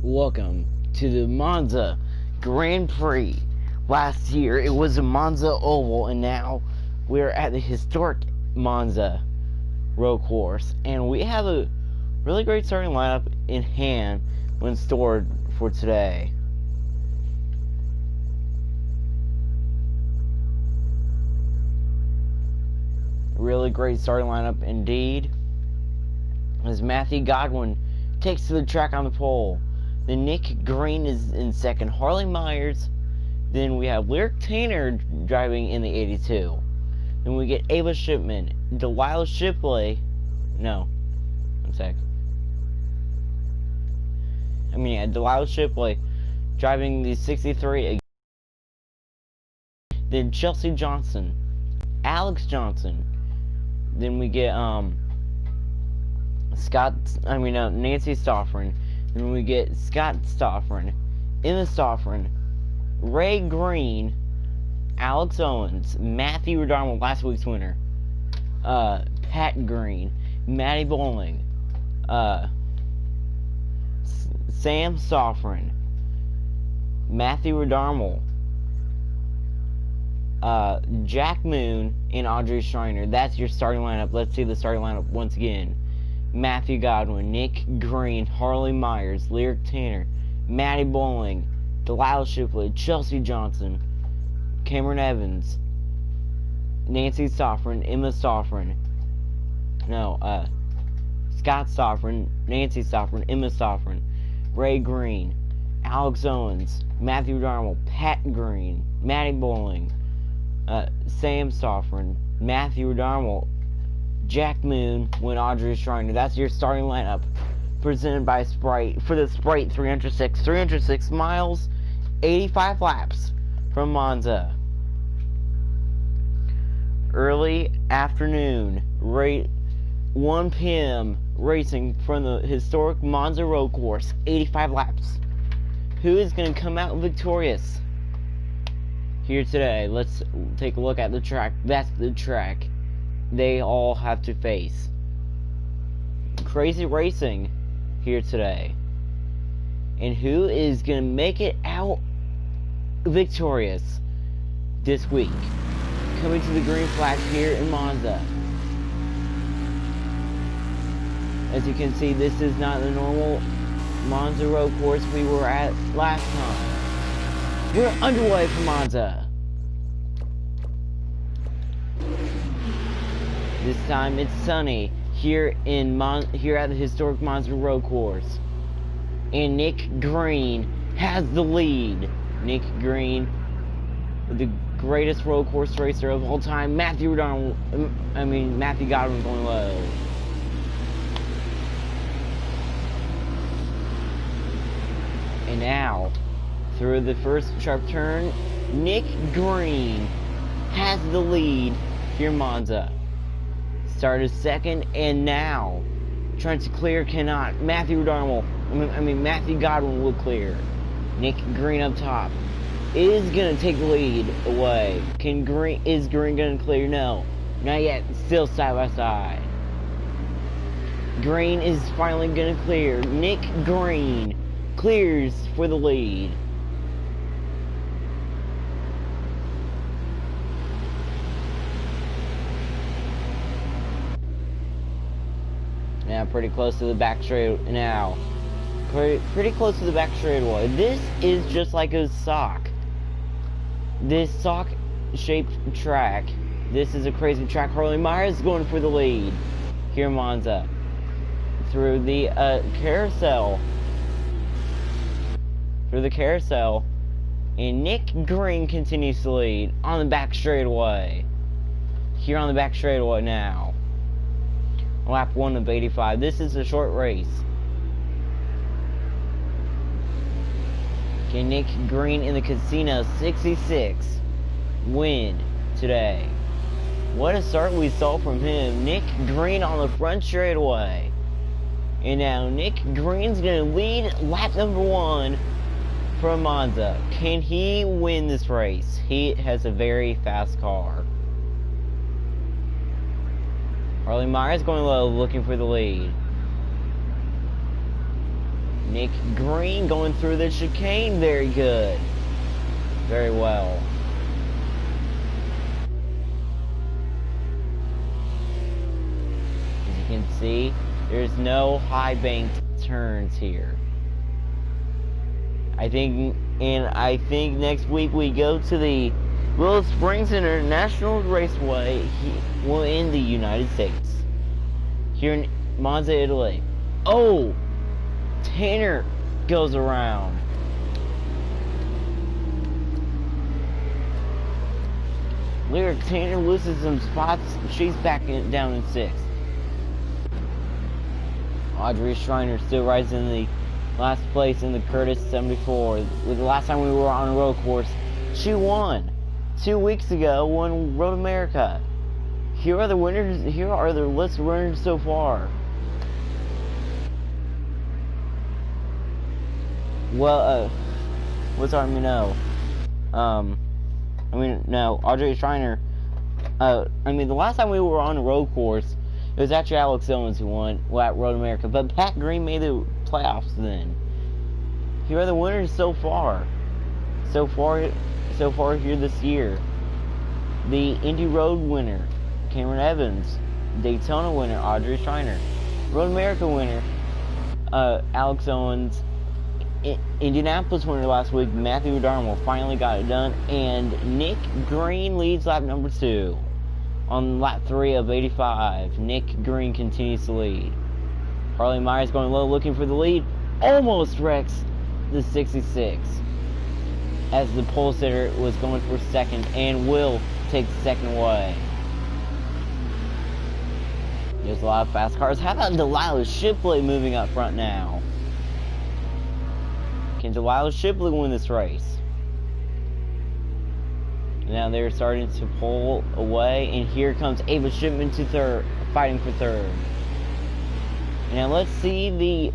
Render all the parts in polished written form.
Welcome to the Monza Grand Prix. Last year it was a Monza Oval, and now we're at the historic Monza road course, and we have a really great starting lineup in hand when stored for today. Really great starting lineup indeed, as Matthew Godwin takes to the track on the pole. Then Nick Green is in second, Harley Myers. Then we have Lyric Tanner driving in the 82. Then we get Ava Shipman, Delilah Shipley. No, one sec. Delilah Shipley driving the 63. Then Chelsea Johnson, Alex Johnson. Then we get Nancy Stoffren. Then we get Scott Stoffren, Emma Stoffren, Ray Green, Alex Owens, Matthew O'Donnell, last week's winner, Pat Green, Maddie Bowling, Sam Stoffren, Matthew O'Donnell, Jack Moon, and Audrey Schreiner. That's your starting lineup. Let's see the starting lineup once again. Matthew Godwin, Nick Green, Harley Myers, Lyric Tanner, Maddie Bowling, Delilah Shipley, Chelsea Johnson, Cameron Evans, Nancy Stoffren, Emma Stoffren, Scott Stoffren, Nancy Stoffren, Emma Stoffren, Ray Green, Alex Owens, Matthew Darnell, Pat Green, Maddie Bowling, Sam Stoffren, Matthew Darnell, Jack Moon, when Audrey Schreiner. That's your starting lineup, presented by Sprite for the Sprite 306 miles, 85 laps from Monza. Early afternoon, 1 p.m. racing from the historic Monza road course, 85 laps. Who is going to come out victorious here today? Let's take a look at the track. That's the track they all have to face. Crazy racing here today. And who is going to make it out victorious this week? Coming to the green flag here in Monza. As you can see, this is not the normal Monza road course we were at last time. We're underway for Monza. This time it's sunny here at the historic Monza road course, and Nick Green has the lead. Nick Green, the greatest road course racer of all time. Matthew Godwin going low. And now, through the first sharp turn, Nick Green has the lead here in Monza. Started second, and now trying to clear, cannot. Matthew Godwin will clear. Nick Green up top is gonna take the lead away. Is Green gonna clear? No, not yet. Still side by side. Green is finally gonna clear. Nick Green clears for the lead. Now pretty close to the back straight now. Pretty close to the back straightaway. This is just like a sock. This sock-shaped track. This is a crazy track. Harley Myers going for the lead here in Monza. Through the carousel. And Nick Green continues to lead on the back straightaway. Here on the back straightaway now. Lap 1 of 85. This is a short race. Can Nick Green in the Casino 66 win today? What a start we saw from him. Nick Green on the front straightaway. And now Nick Green's going to lead lap number 1 from Monza. Can he win this race? He has a very fast car. Harley Myers going low, looking for the lead. Nick Green going through the chicane. Very good. Very well. As you can see, there's no high banked turns here. I think next week we go to the Willow Springs International Raceway in the United States. Here in Monza, Italy. Oh! Tanner goes around. Lyric Tanner loses some spots. She's back down in 6th. Audrey Schreiner still rising in the last place in the Curtis 74. With the last time we were on a road course, she won 2 weeks ago. Won Road America. Here are the winners. Here are the list winners so far. Well, what's our no? No, Audrey Schreiner. The last time we were on a road course, it was actually Alex Owens who won at Road America, but Pat Green made the playoffs then. Here are the winners so far. So far here this year. The Indy Road winner, Cameron Evans. Daytona winner, Audrey Schreiner. Road America winner, Alex Owens. Indianapolis winner last week, Matthew Darnell, finally got it done, and Nick Green leads lap number 2. On lap 3 of 85, Nick Green continues to lead. Harley Myers going low, looking for the lead, almost wrecks the 66, as the pole sitter was going for 2nd, and will take 2nd away. There's a lot of fast cars. How about Delilah Shipley moving up front now? Can Delilah Shipley win this race? Now they're starting to pull away, and here comes Ava Shipman to 3rd, fighting for 3rd. Now let's see the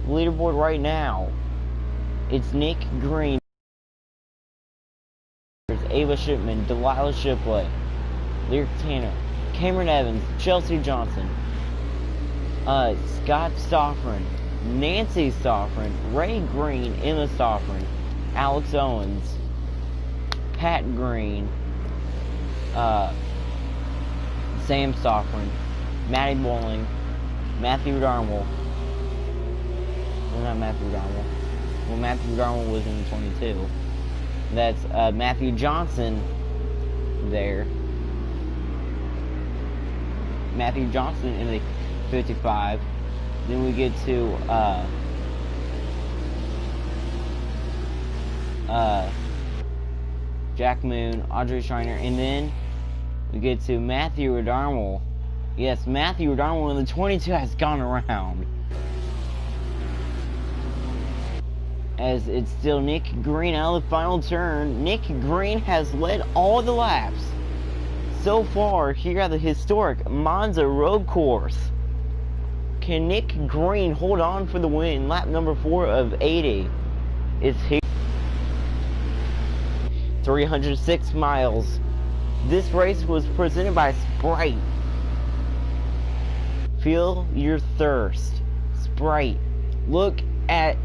leaderboard right now. It's Nick Green. There's Ava Shipman, Delilah Shipley, Lyric Tanner, Cameron Evans, Chelsea Johnson, Scott Stoffren, Nancy Stoffren, Ray Green, Emma Stoffren, Alex Owens, Pat Green, Sam Stoffren, Matty Bowling, Matthew Darnell. Well, not Matthew Darnell. Well, Matthew Darnell was in 22. That's Matthew Johnson there. Matthew Johnson in the 55. Then we get to Jack Moon, Audrey Schreiner, and then we get to Matthew Darnell. Yes, Matthew Darnell in the 22 has gone around. As it's still Nick Green out of the final turn. Nick Green has led all the laps so far here at the historic Monza road course. Can Nick Green hold on for the win? Lap number 4 of 80 is here. 306 miles. This race was presented by Sprite. Feel your thirst. Sprite. Look at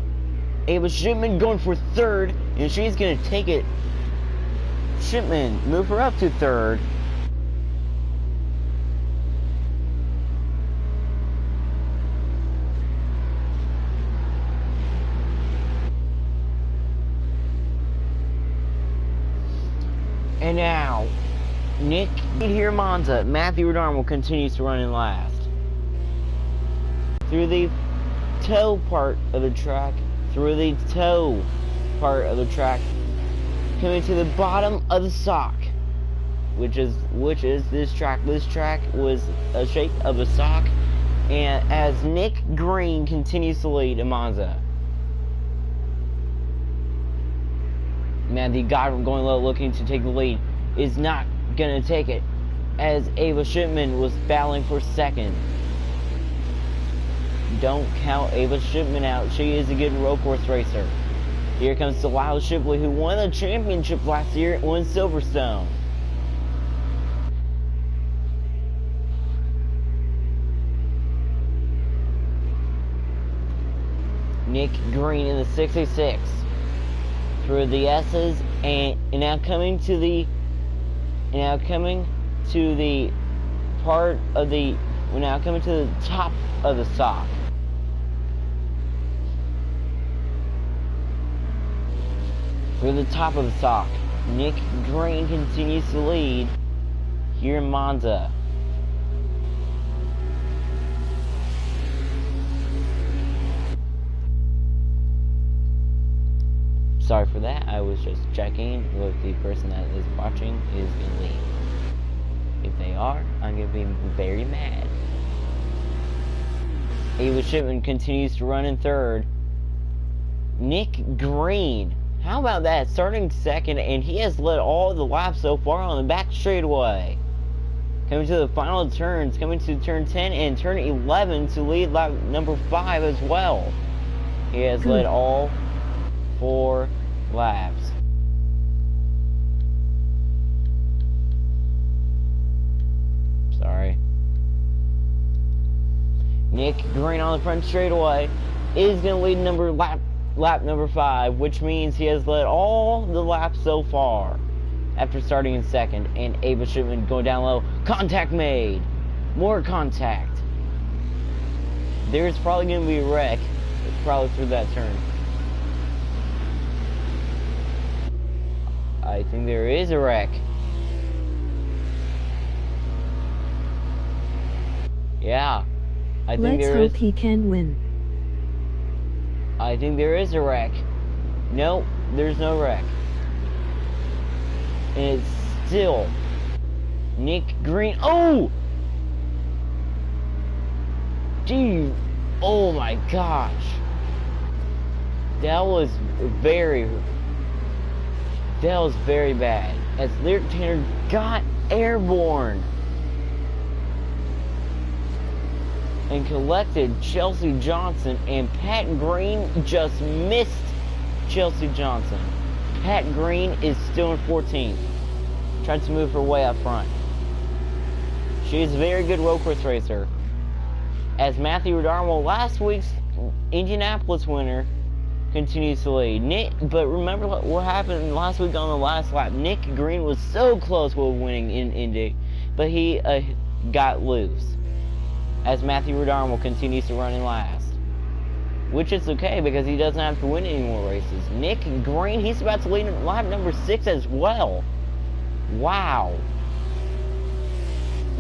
Ava Shipman going for 3rd, and she's going to take it. Shipman, move her up to 3rd. And now, Nick here Monza, Matthew Darnell continues to run in last. Through the toe part of the track, coming to the bottom of the sock, which is this track. This track was a shape of a sock, and as Nick Green continues to lead in Monza. Matthew Godwin going low, looking to take the lead, is not gonna take it, as Ava Shipman was battling for 2nd. Don't count Ava Shipman out. She is a good road course racer. Here comes Delilah Shipley, who won the championship last year in Silverstone. Nick Green in the 66 through the S's, and now coming to the part of the we're now coming to the top of the sock. Through the top of the sock, Nick Green continues to lead here in Monza. Sorry for that, I was just checking if the person that is watching is going to leave. If they are, I'm going to be very mad. Ava Shipman continues to run in third. Nick Green, how about that? Starting second, and he has led all the laps so far on the back straightaway. Coming to the final turns, coming to turn 10 and turn 11 to lead lap number 5 as well. He has led all 4 laps. Sorry. Nick Green on the front straightaway is going to lead lap number 5, which means he has led all the laps so far after starting in second. And Ava Shipman going down low. Contact made. More contact. There's probably going to be a wreck probably through that turn. I think there is a wreck. Yeah. I think Let's hope he can win. I think there is a wreck. No, there's no wreck. And it's still Nick Green. Oh! Gee. Oh my gosh. That was very bad. As Lyric Tanner got airborne and collected Chelsea Johnson, and Pat Green just missed Chelsea Johnson. Pat Green is still in 14th. Tried to move her way up front. She is a very good road course racer. As Matthew Darwell, last week's Indianapolis winner, continues to lead. But remember what happened last week on the last lap. Nick Green was so close with winning in Indy, but he got loose. As Matthew Darwell continues to run in last. Which is okay because he doesn't have to win any more races. Nick Green, he's about to lead in lap number 6 as well. Wow.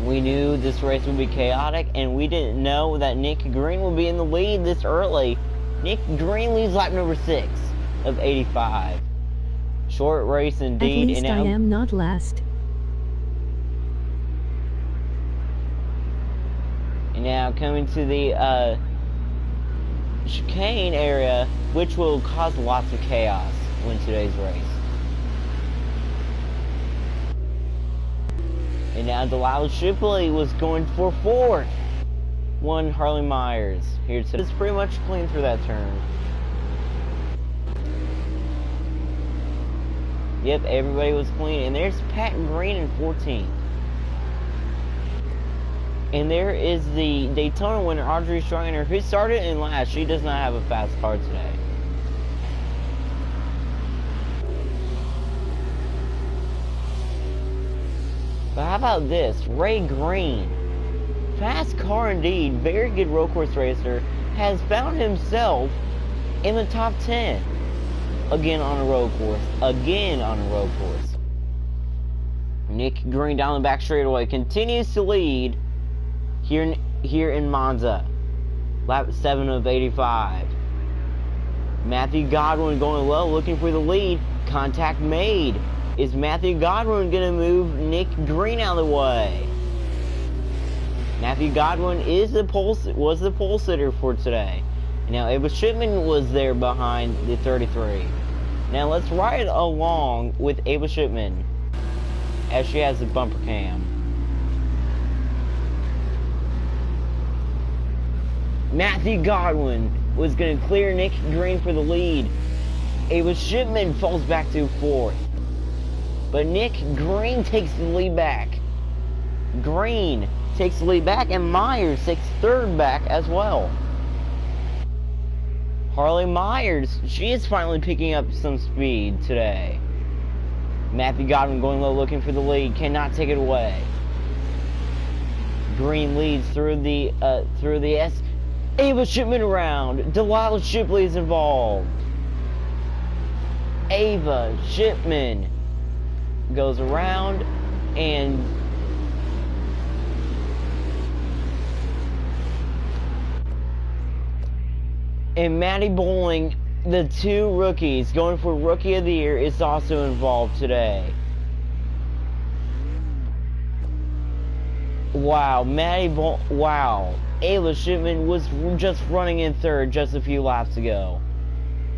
We knew this race would be chaotic, and we didn't know that Nick Green would be in the lead this early. Nick Green leads lap number 6 of 85. Short race indeed. At least I am not last. And now coming to the chicane area, which will cause lots of chaos in today's race. And now Delilah Shipley was going for 4th. One Harley Myers here today. It's pretty much clean through that turn. Yep, everybody was clean. And there's Pat Green in 14th. And there is the Daytona winner, Audrey Schreiner, who started in last. She does not have a fast car today. But how about this? Ray Green. Fast car indeed, very good road course racer, has found himself in the top 10. Again on a road course. Again on a road course. Nick Green down the back straightaway continues to lead here in Monza. Lap 7 of 85. Matthew Godwin going low, looking for the lead. Contact made. Is Matthew Godwin going to move Nick Green out of the way? Matthew Godwin was the pole sitter for today. Now, Ava Shipman was there behind the 33. Now, let's ride along with Ava Shipman as she has the bumper cam. Matthew Godwin was going to clear Nick Green for the lead. Ava Shipman falls back to 4th. But Nick Green takes the lead back. Green takes the lead back, and Myers takes 3rd back as well. Harley Myers, she is finally picking up some speed today. Matthew Godwin going low looking for the lead, cannot take it away. Green leads through the S. Ava Shipman around. Delilah Shipley is involved. Ava Shipman goes around and Maddie Bowling, the two rookies going for Rookie of the Year, is also involved today. Wow, wow. Ava Shipman was just running in third just a few laps ago.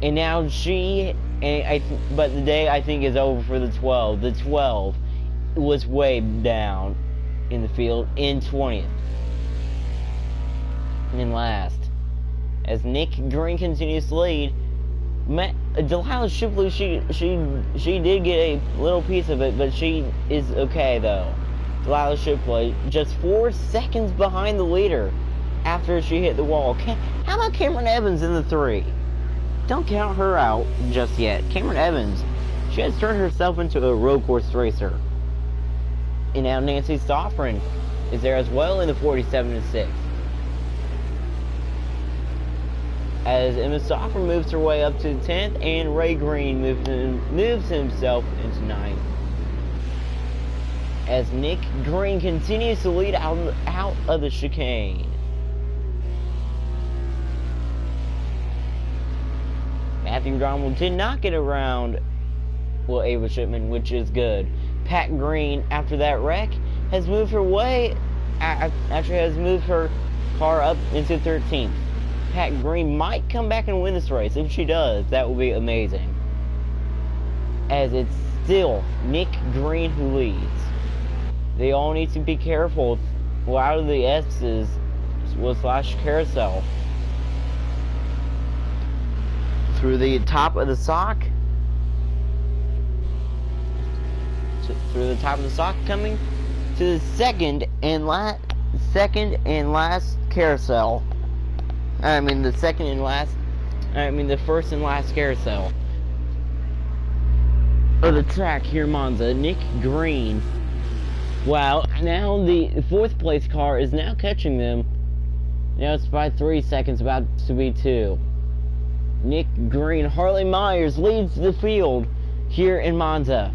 And now but the day I think is over for the 12. The 12 was way down in the field in 20th. And last, as Nick Green continues to lead, Delilah Shipley, she did get a little piece of it, but she is okay though. Delilah Shipley just 4 seconds behind the leader after she hit the wall. How about Cameron Evans in the 3? Don't count her out just yet. Cameron Evans, she has turned herself into a road course racer. And now Nancy Stoffren is there as well in the 47-6. As Emma Stoffren moves her way up to 10th, and Ray Green moves himself into 9th. As Nick Green continues to lead out of the chicane. Matthew Gromwell did not get around Ava Shipman, which is good. Pat Green, after that wreck, has moved her car up into 13th. Pat Green might come back and win this race. If she does, that will be amazing. As it's still Nick Green who leads. They all need to be careful out of the S's slash carousel. Through the top of the sock. Through the top of the sock, coming to the second and last carousel. The first and last carousel of the track here in Monza. Nick Green. Wow, now the 4th place car is now catching them. Now it's by 3 seconds, about to be 2. Nick Green, Harley Myers leads the field here in Monza.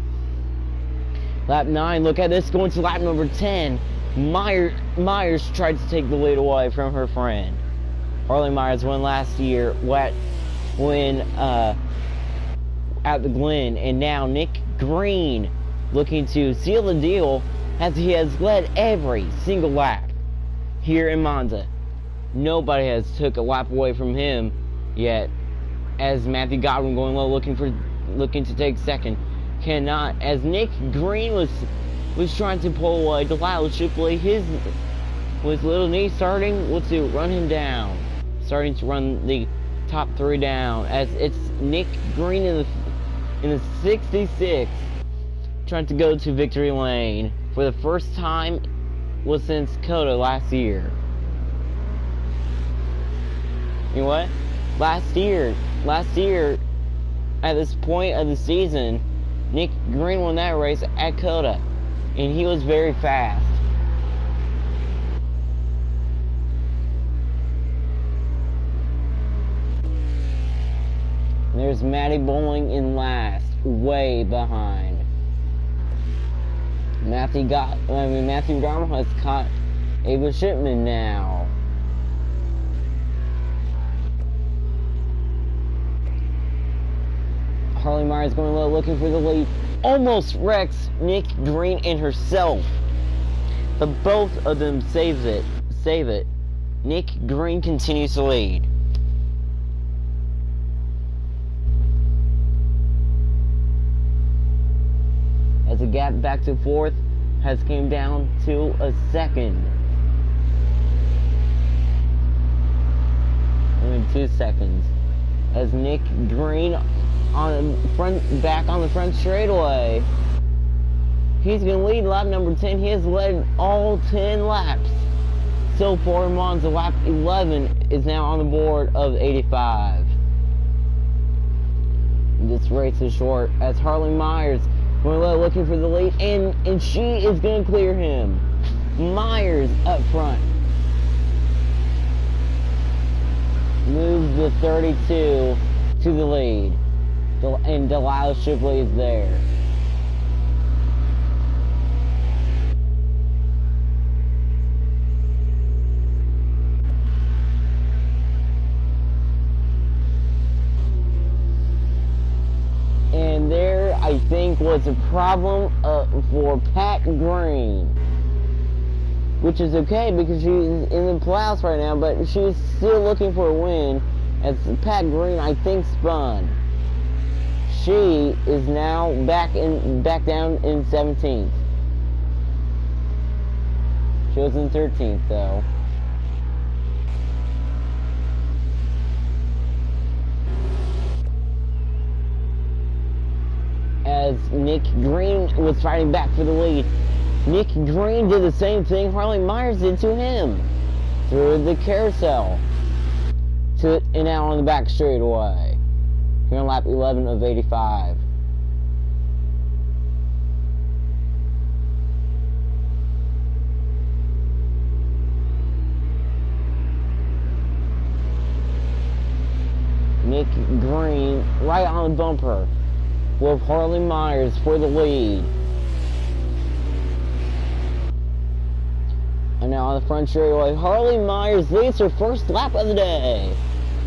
Lap 9, look at this, going to lap number 10. Myers tried to take the lead away from her friend. Harley Myers won last year when at the Glen, and now Nick Green looking to seal the deal as he has led every single lap here in Monza. Nobody has took a lap away from him yet, as Matthew Godwin going low looking to take second. Cannot, as Nick Green was trying to pull away Delilah Shipley, with little knee starting to run him down. Starting to run the top 3 down, as it's Nick Green in the 66 trying to go to victory lane for the first time since COTA last year. You know what? Last year at this point of the season, Nick Green won that race at COTA, and he was very fast. There's Maddie Bowling in last, way behind. Matthew Garman has caught Ava Shipman now. Harley Myers going low, looking for the lead. Almost wrecks Nick Green and herself, but both of them save it. Nick Green continues to lead. As the gap back to 4th has came down to a second. 2 seconds. As Nick Green back on the front straightaway. He's going to lead lap number 10. He has led all 10 laps so far in Monza. Lap 11 is now on the board of 85. this race is short as Harley Myers looking for the lead, and she is going to clear him. Myers up front moves the 32 to the lead, and Delilah Shipley is there. And there, I think, was a problem for Pat Green. Which is okay because she's in the playoffs right now, but she's still looking for a win as Pat Green, I think, spun. She is now back down in 17th. She was in 13th, though. As Nick Green was fighting back for the lead. Nick Green did the same thing Harley Myers did to him. Through the carousel. And out on the back straightaway. Here on lap 11 of 85. Nick Green right on the bumper with Harley Myers for the lead. And now on the front straightaway, Harley Myers leads her first lap of the day.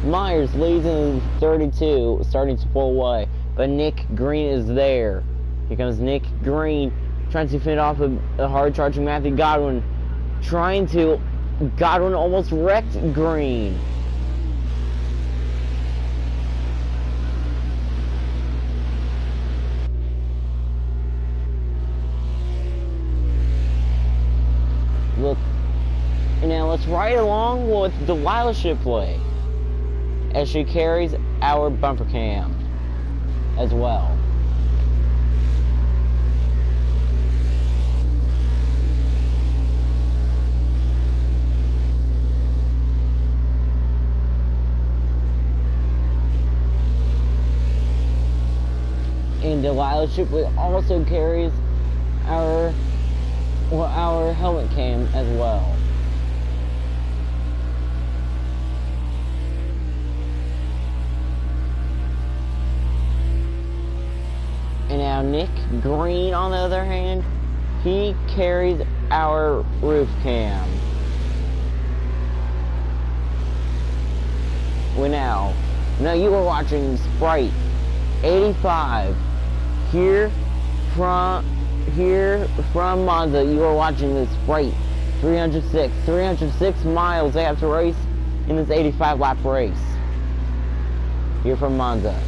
Myers leads in 32, starting to pull away. But Nick Green is there. Here comes Nick Green, trying to fend off a hard-charging Matthew Godwin. Godwin almost wrecked Green. Look, and now let's ride along with Delilah Shipley as she carries our bumper cam as well. And Delilah Shipley also carries our helmet cam as well. And now Nick Green, on the other hand, he carries our roof cam. Now you are watching Sprite 85 here from Monza. You are watching this Sprite 306 miles they have to race in this 85 lap race here from Monza.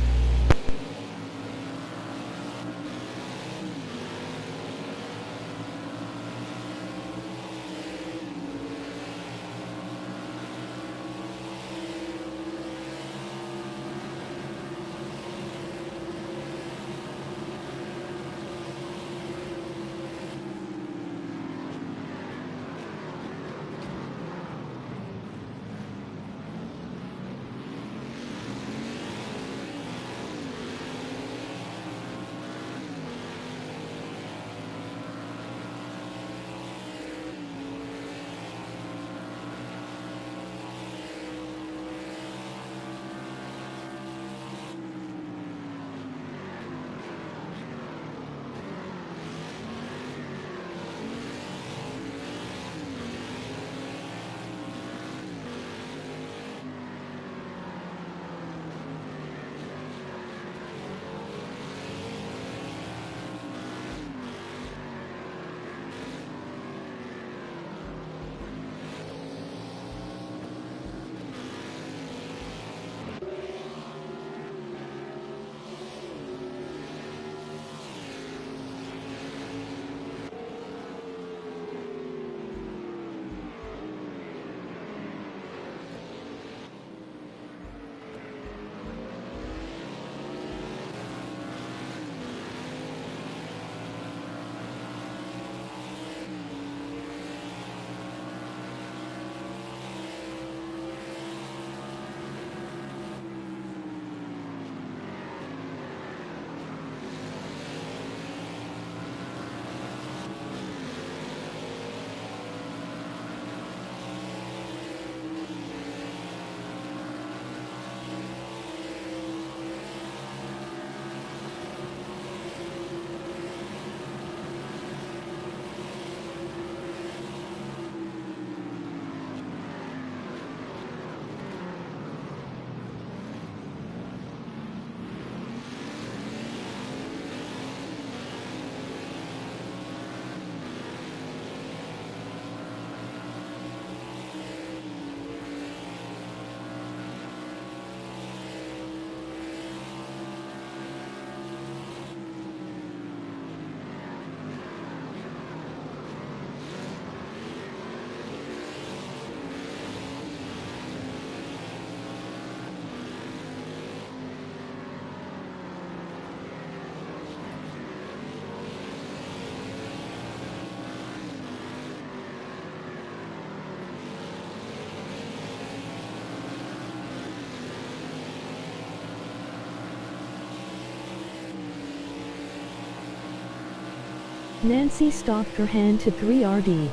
Nancy stopped her hand to 3rd.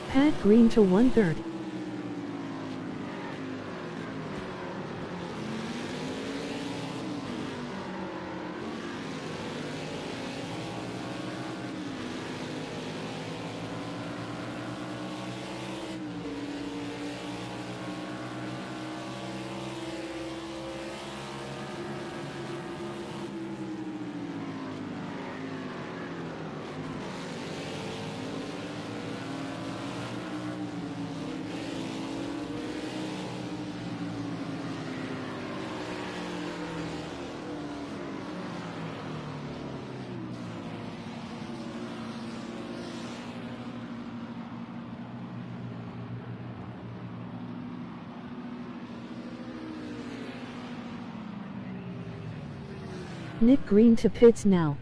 Pat Green to 1/3. Nick Green to pits now.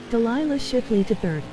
Delilah Shipley to 3rd.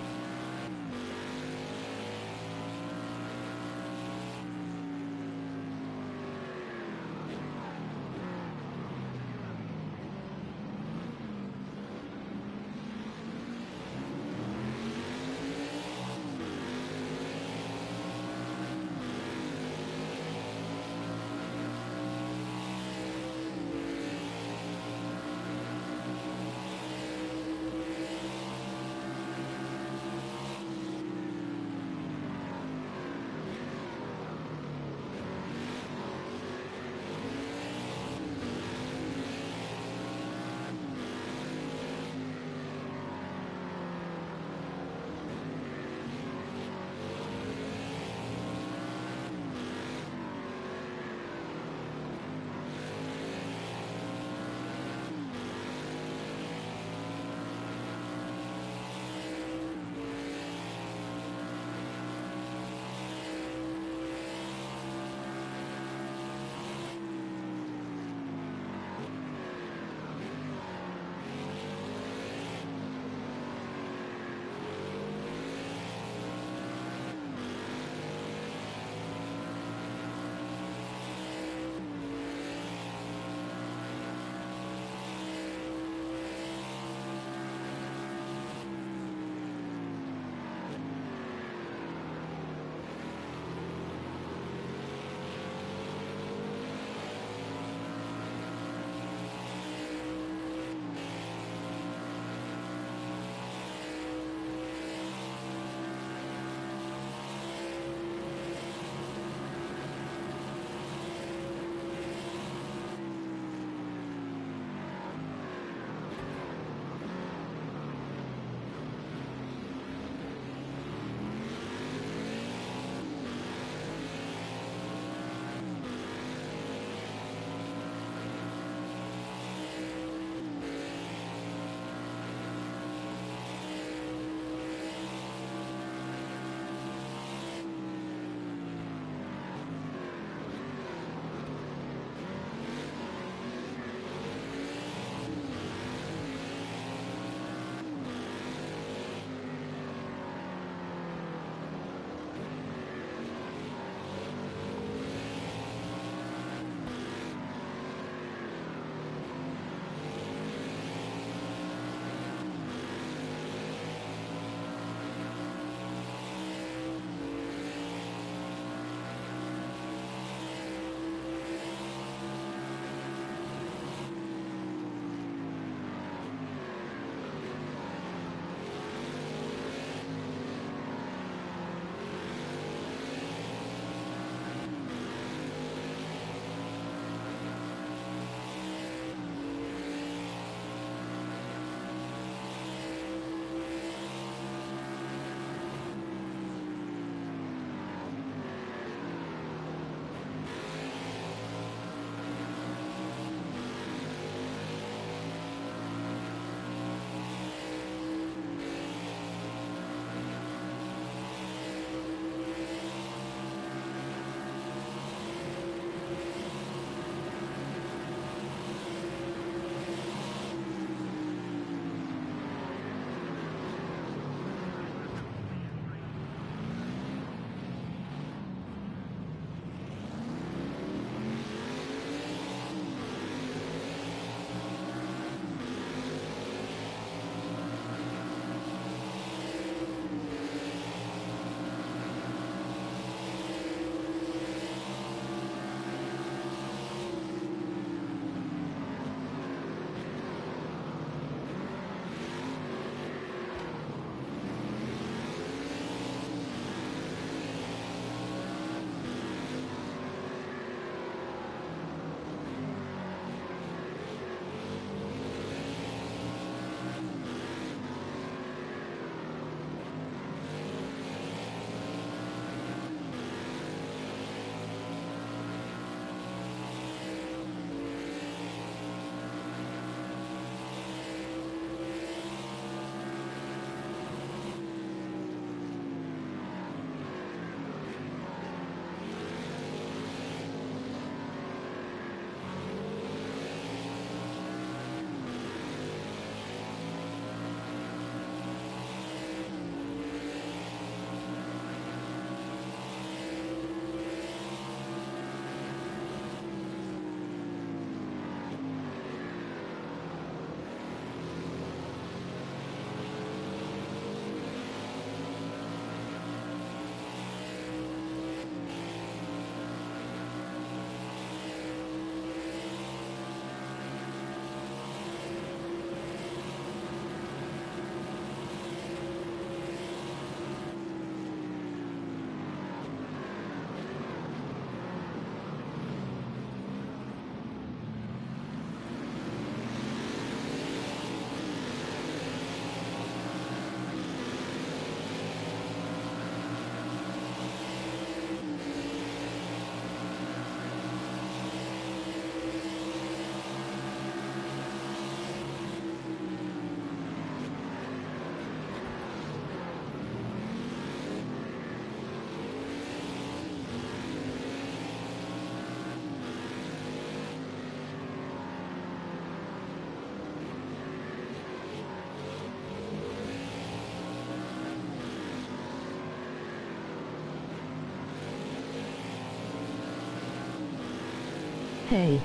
Hey.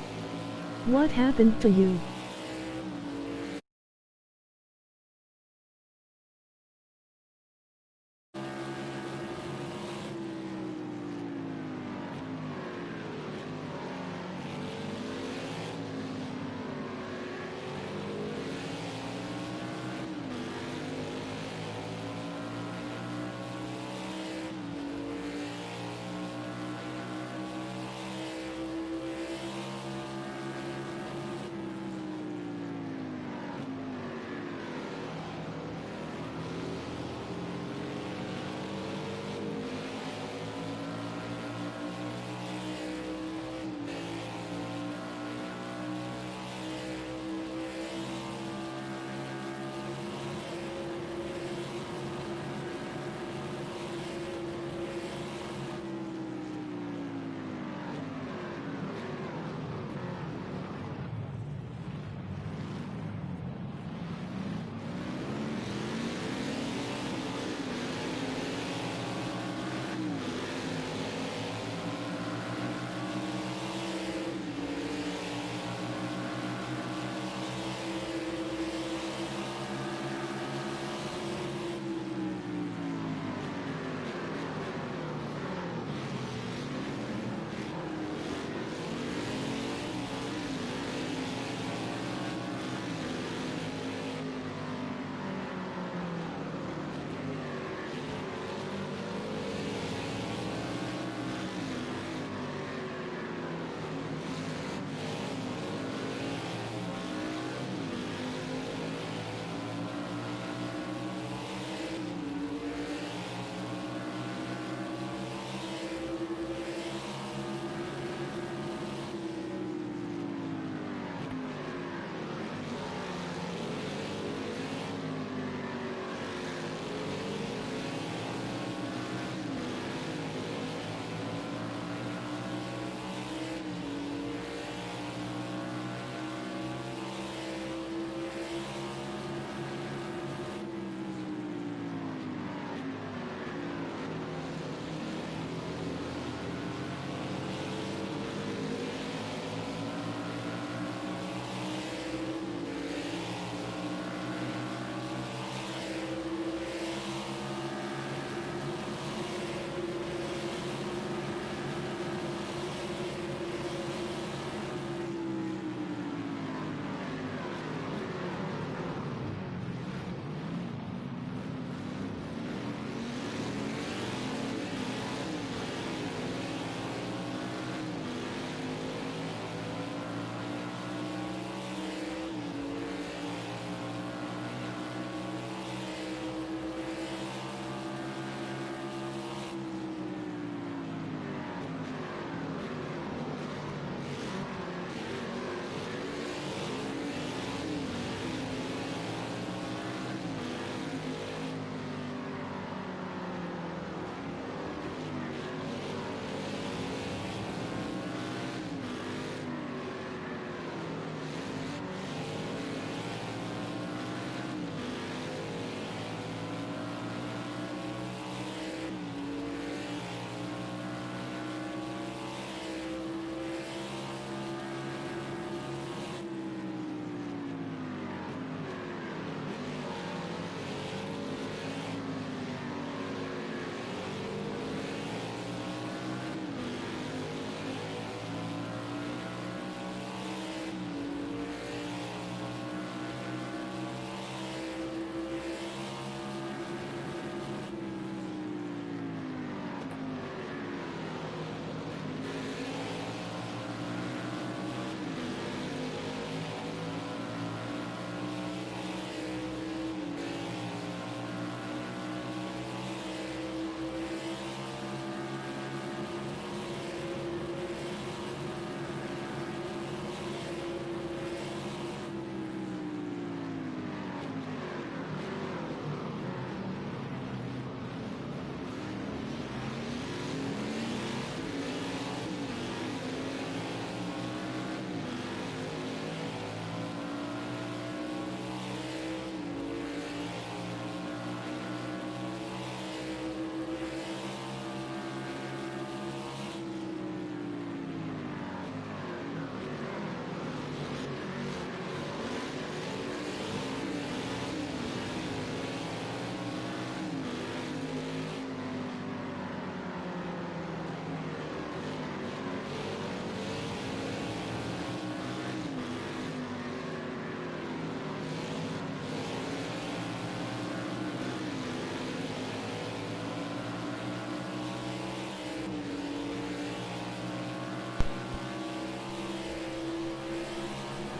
What happened to you?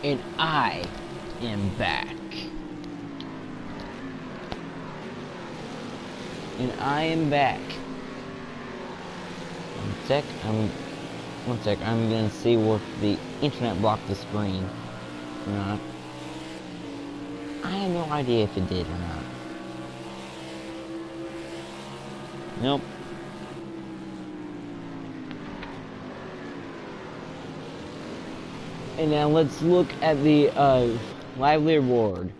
And I am back. And I am back. One sec, I'm gonna see if the internet blocked the screen or not. I have no idea if it did or not. Nope. And now let's look at the live leaderboard.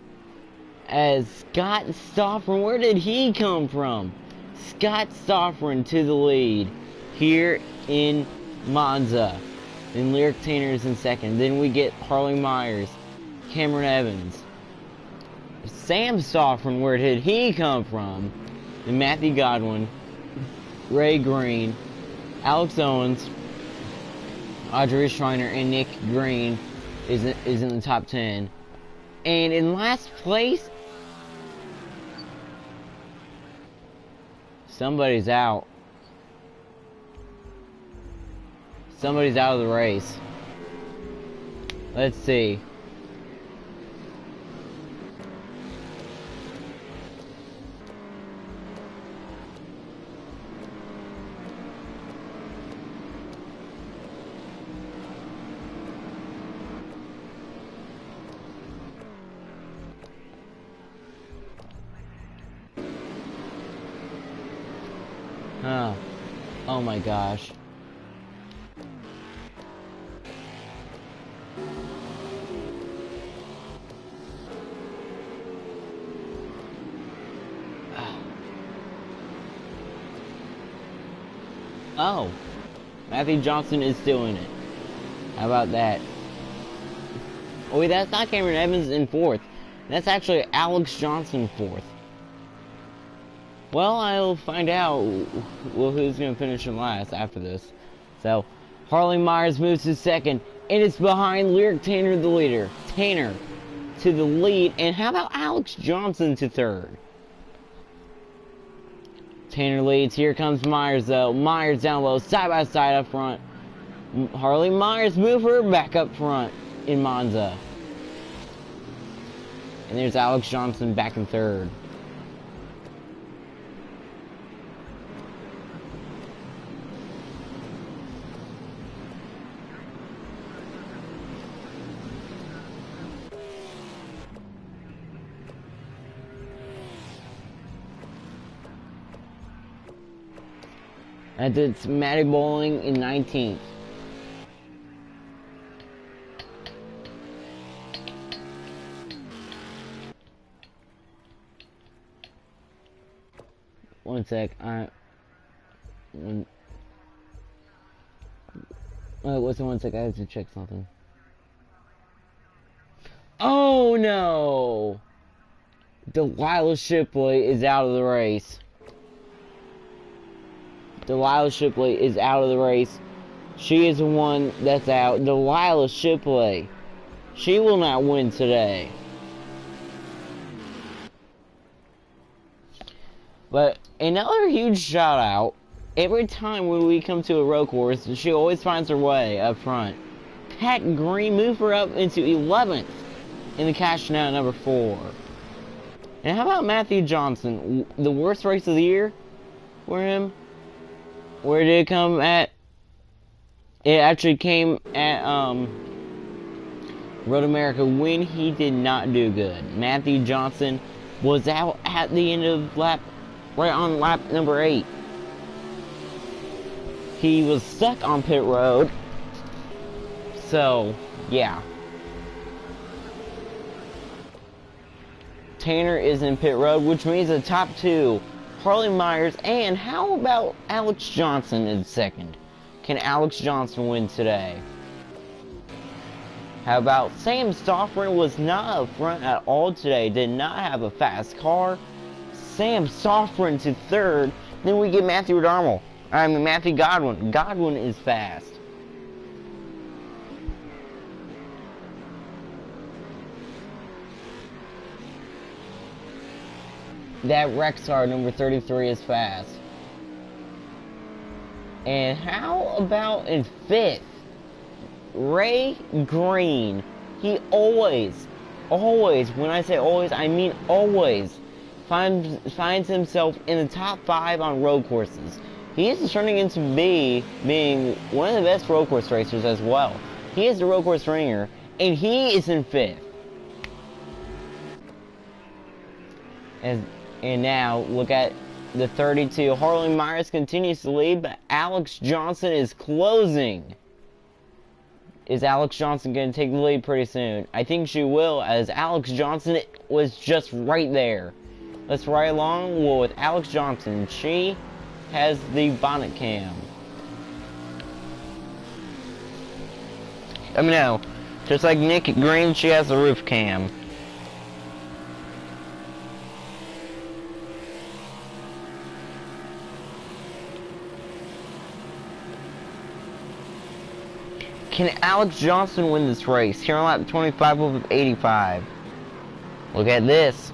As Scott Stoffren, where did he come from? Scott Stoffren to the lead here in Monza. Then Lyric Tanner's in second. Then we get Harley Myers, Cameron Evans. Sam Stoffren, where did he come from? Then Matthew Godwin, Ray Green, Alex Owens, Audrey Schreiner, and Nick Green is in the top 10. And in last place, somebody's out. Somebody's out of the race. Let's see. Oh my gosh. Oh, Matthew Johnson is still in it. How about that? Oh wait, that's not Cameron Evans in fourth. That's actually Alex Johnson fourth. Well, I'll find out who's going to finish in last after this. So, Harley Myers moves to second, and it's behind Lyric Tanner, the leader. Tanner to the lead, and how about Alex Johnson to third? Tanner leads. Here comes Myers, though. Myers down low, side by side up front. Harley Myers move her back up front in Monza. And there's Alex Johnson back in third. And it's Matty Bowling in 19th. One sec, what's the 1 sec? I have to check something. Oh no! Delilah Shipley is out of the race. Delilah Shipley is out of the race. She is the one that's out. Delilah Shipley. She will not win today. But another huge shout out. Every time when we come to a road course, she always finds her way up front. Pat Green moved her up into 11th in the cash now number 4. And how about Matthew Johnson? The worst race of the year for him? Where did it come at? It actually came at Road America when he did not do good. Matthew Johnson was out at the end of right on lap number 8. He was stuck on pit road. So, yeah. Tanner is in pit road, which means the top 2. Harley Myers, and how about Alex Johnson in second? Can Alex Johnson win today? How about Sam Stoffren was not up front at all today, did not have a fast car. Sam Stoffren to third, then we get Matthew Godwin. Godwin is fast. That Rexar number 33 is fast. And how about in 5th? Ray Green. he always, when I say always, I mean always, finds himself in the top 5 on road courses. He is turning into being one of the best road course racers as well. He is the road course ringer, and he is in 5th. And now, look at the 32. Harley Myers continues to lead, but Alex Johnson is closing. Is Alex Johnson going to take the lead pretty soon? I think she will, as Alex Johnson was just right there. Let's ride along with Alex Johnson. She has the bonnet cam. I mean, no. Just like Nick Green, she has the roof cam. Can Alex Johnson win this race? Here on lap 25 of 85. Look at this.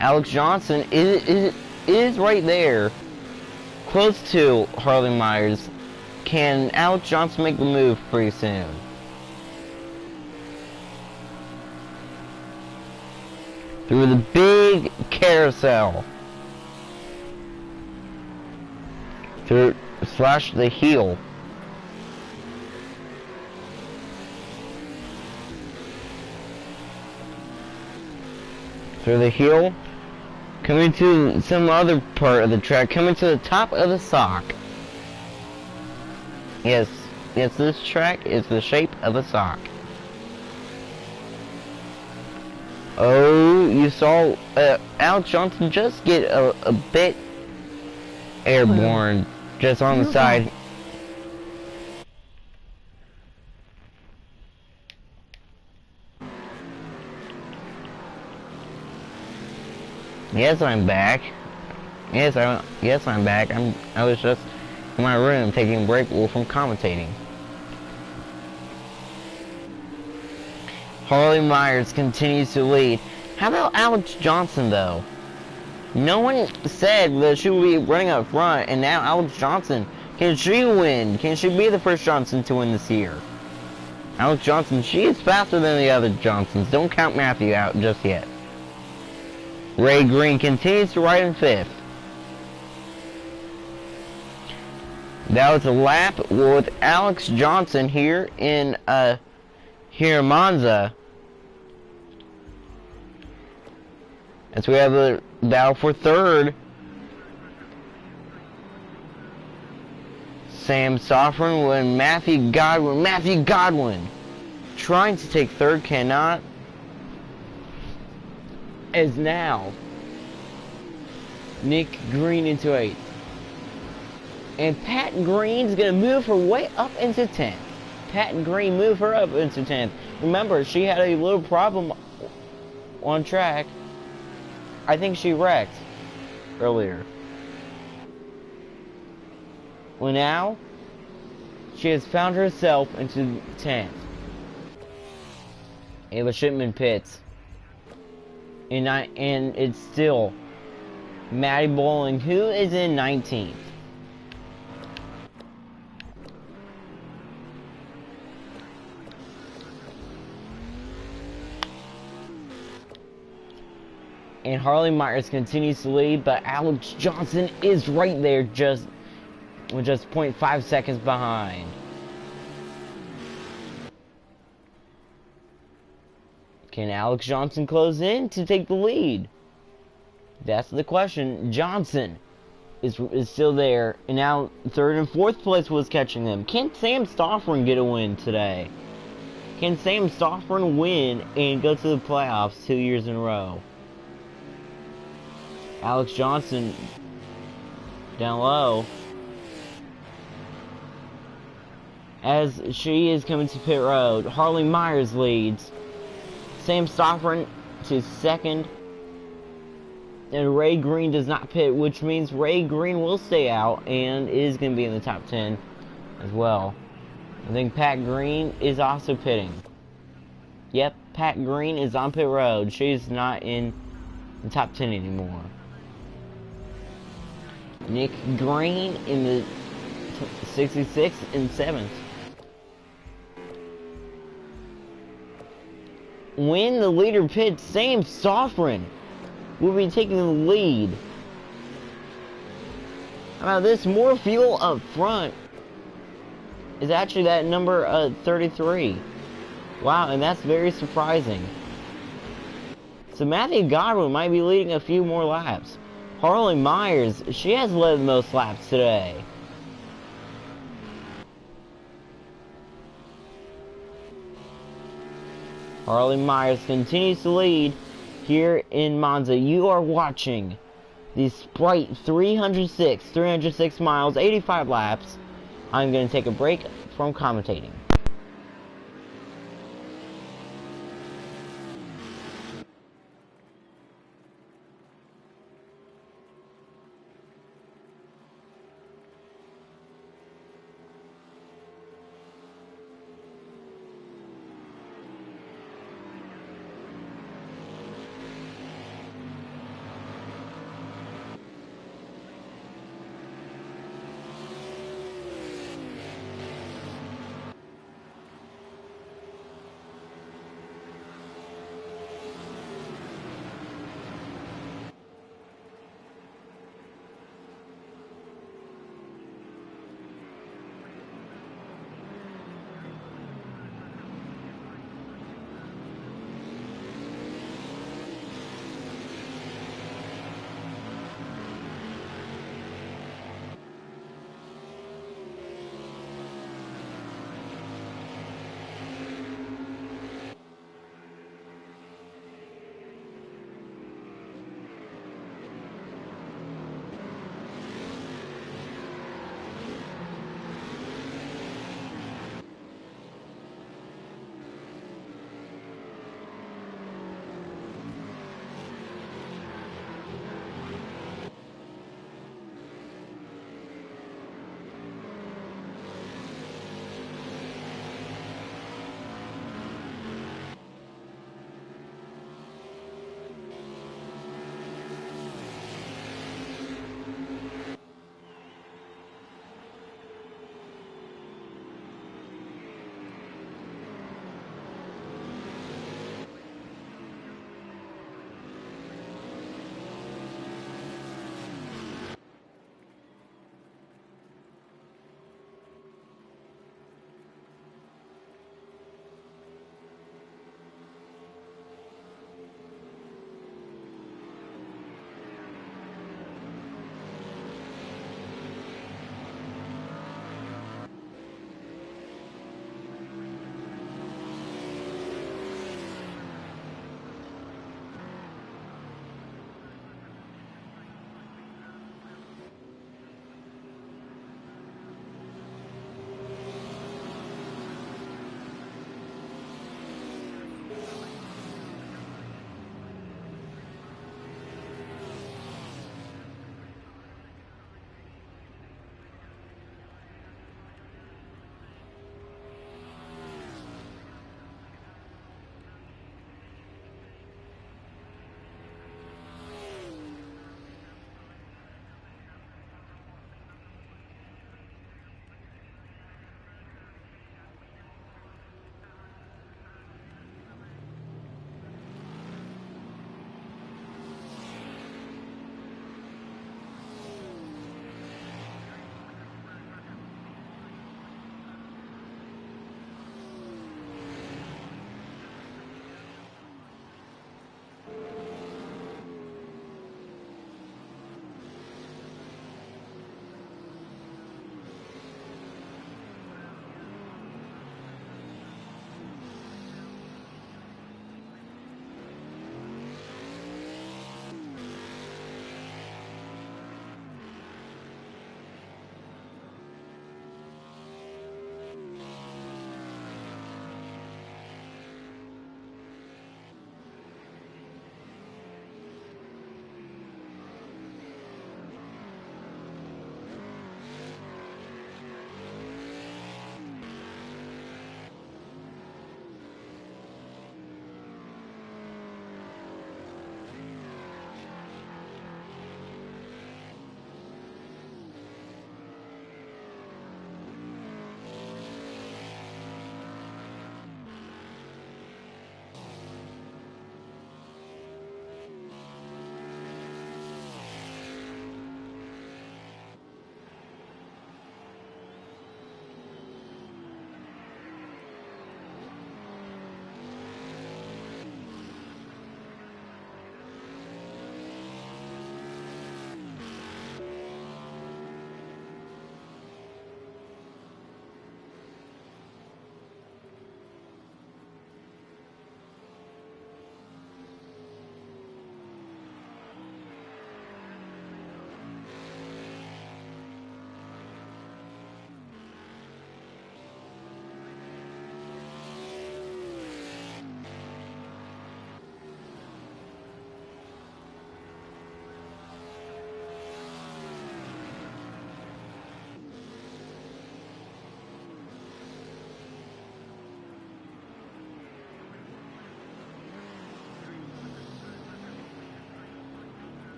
Alex Johnson is right there, close to Harley Myers. Can Alex Johnson make the move pretty soon? Through the big carousel. Through slash the heel. Through the heel, coming to some other part of the track, coming to the top of the sock. Yes, this track is the shape of a sock. Oh, you saw Alex Johnson just get a bit airborne just on the side. Yes, I'm back. Yes, I'm back. I was just in my room taking a break from commentating. Harley Myers continues to lead. How about Alex Johnson, though? No one said that she would be running up front, and now Alex Johnson, can she win? Can she be the first Johnson to win this year? Alex Johnson, she is faster than the other Johnsons. Don't count Matthew out just yet. Ray Green continues to ride in 5th. That was a lap with Alex Johnson here in Monza. As we have a battle for 3rd. Sam Soffren and Matthew Godwin trying to take 3rd, cannot. As now Nick Green into 8th. And Pat Green's gonna move her way up into 10th. Pat Green moved her up into 10th. Remember, she had a little problem on track. I think she wrecked earlier. Well, now she has found herself into 10th. Ava Shipman pits. And it's still Maddie Bowling, who is in 19th. And Harley Myers continues to lead, but Alex Johnson is right there, just 0.5 seconds behind. Can Alex Johnson close in to take the lead? That's the question. Johnson is still there, and now 3rd and 4th place was catching them. Can Sam Stoffern get a win today? Can Sam Stoffern win and go to the playoffs 2 years in a row? Alex Johnson down low as she is coming to pit road. Harley Myers leads. Sam Stoffern to 2nd. And Ray Green does not pit, which means Ray Green will stay out and is going to be in the top 10 as well. I think Pat Green is also pitting. Yep, Pat Green is on pit road. She's not in the top 10 anymore. Nick Green in the 66th and 7th. When the leader pits, Sam Sovereign will be taking the lead. How about this? More fuel up front is actually that number 33. Wow, and that's very surprising. So Matthew Godwin might be leading a few more laps. Harley Myers, she has led the most laps today. Harley Myers continues to lead here in Monza. You are watching the Sprite 306 miles, 85 laps. I'm going to take a break from commentating.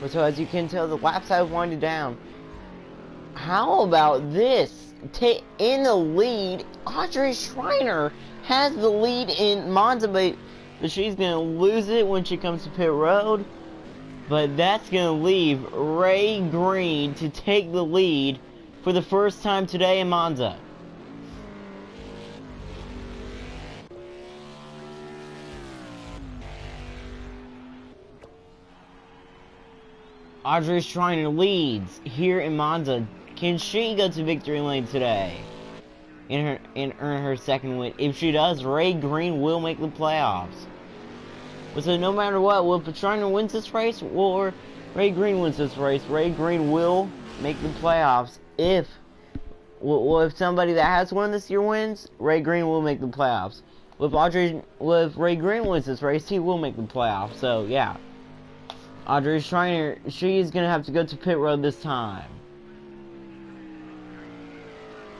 So as you can tell, the lap side winding down. How about this? In the lead, Audrey Schreiner has the lead in Monza, but she's going to lose it when she comes to pit road. But that's going to leave Ray Green to take the lead for the first time today in Monza. Audrey Schreiner leads here in Monza. Can she go to victory lane today and earn her second win? If she does, Ray Green will make the playoffs. But so no matter what, will Schreiner wins this race or Ray Green wins this race, Ray Green will make the playoffs. If somebody that has won this year wins, Ray Green will make the playoffs. If Ray Green wins this race, he will make the playoffs. So yeah. Audrey Schreiner, she's going to have to go to pit road this time.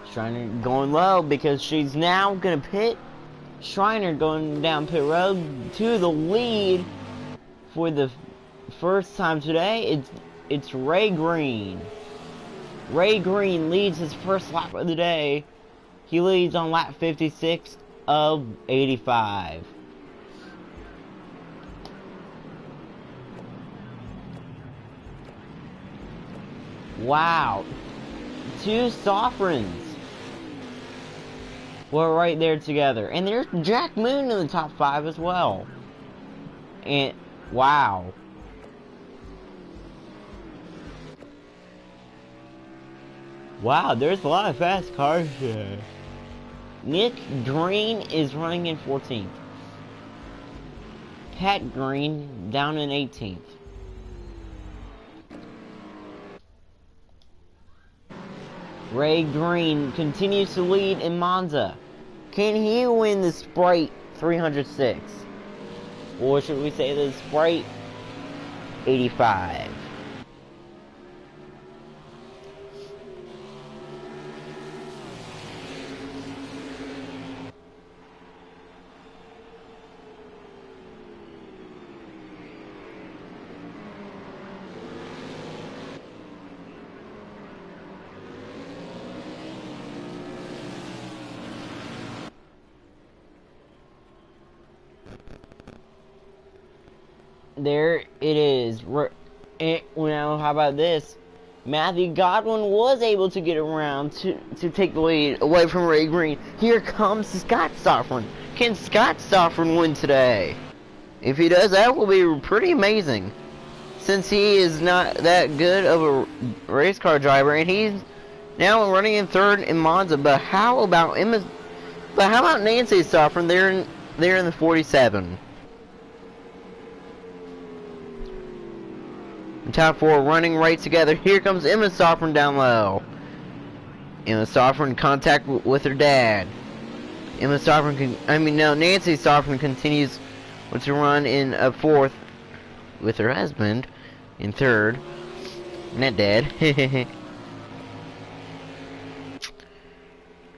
Schreiner going low because she's now going to pit. Schreiner going down pit road to the lead for the first time today. It's Ray Green. Ray Green leads his first lap of the day. He leads on lap 56 of 85. Wow, 2 sovereigns were right there together. And there's Jack Moon in the top 5 as well. And, wow. Wow, there's a lot of fast cars here. Nick Green is running in 14th. Pat Green down in 18th. Ray Green continues to lead in Monza. Can he win the Sprite 306? Or should we say the Sprite 85? There it is. Now, how about this? Matthew Godwin was able to get around to take the lead away from Ray Green. Here comes Scott Stoffren. Can Scott Stoffren win today? If he does, that will be pretty amazing. Since he is not that good of a race car driver, and he's now running in 3rd in Monza. But how about Nancy Stoffren? They're in the 47. Top 4 running right together. Here comes Emma Stoffren down low. Emma Stoffren in contact with her dad. Nancy Stoffren continues to run in 4th with her husband in 3rd. Not dad. And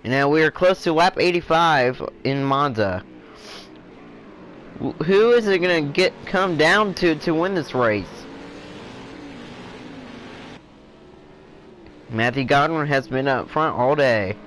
now we are close to lap 85 in Monza. Who is it going to come down to win this race? Matthew Godwin has been up front all day.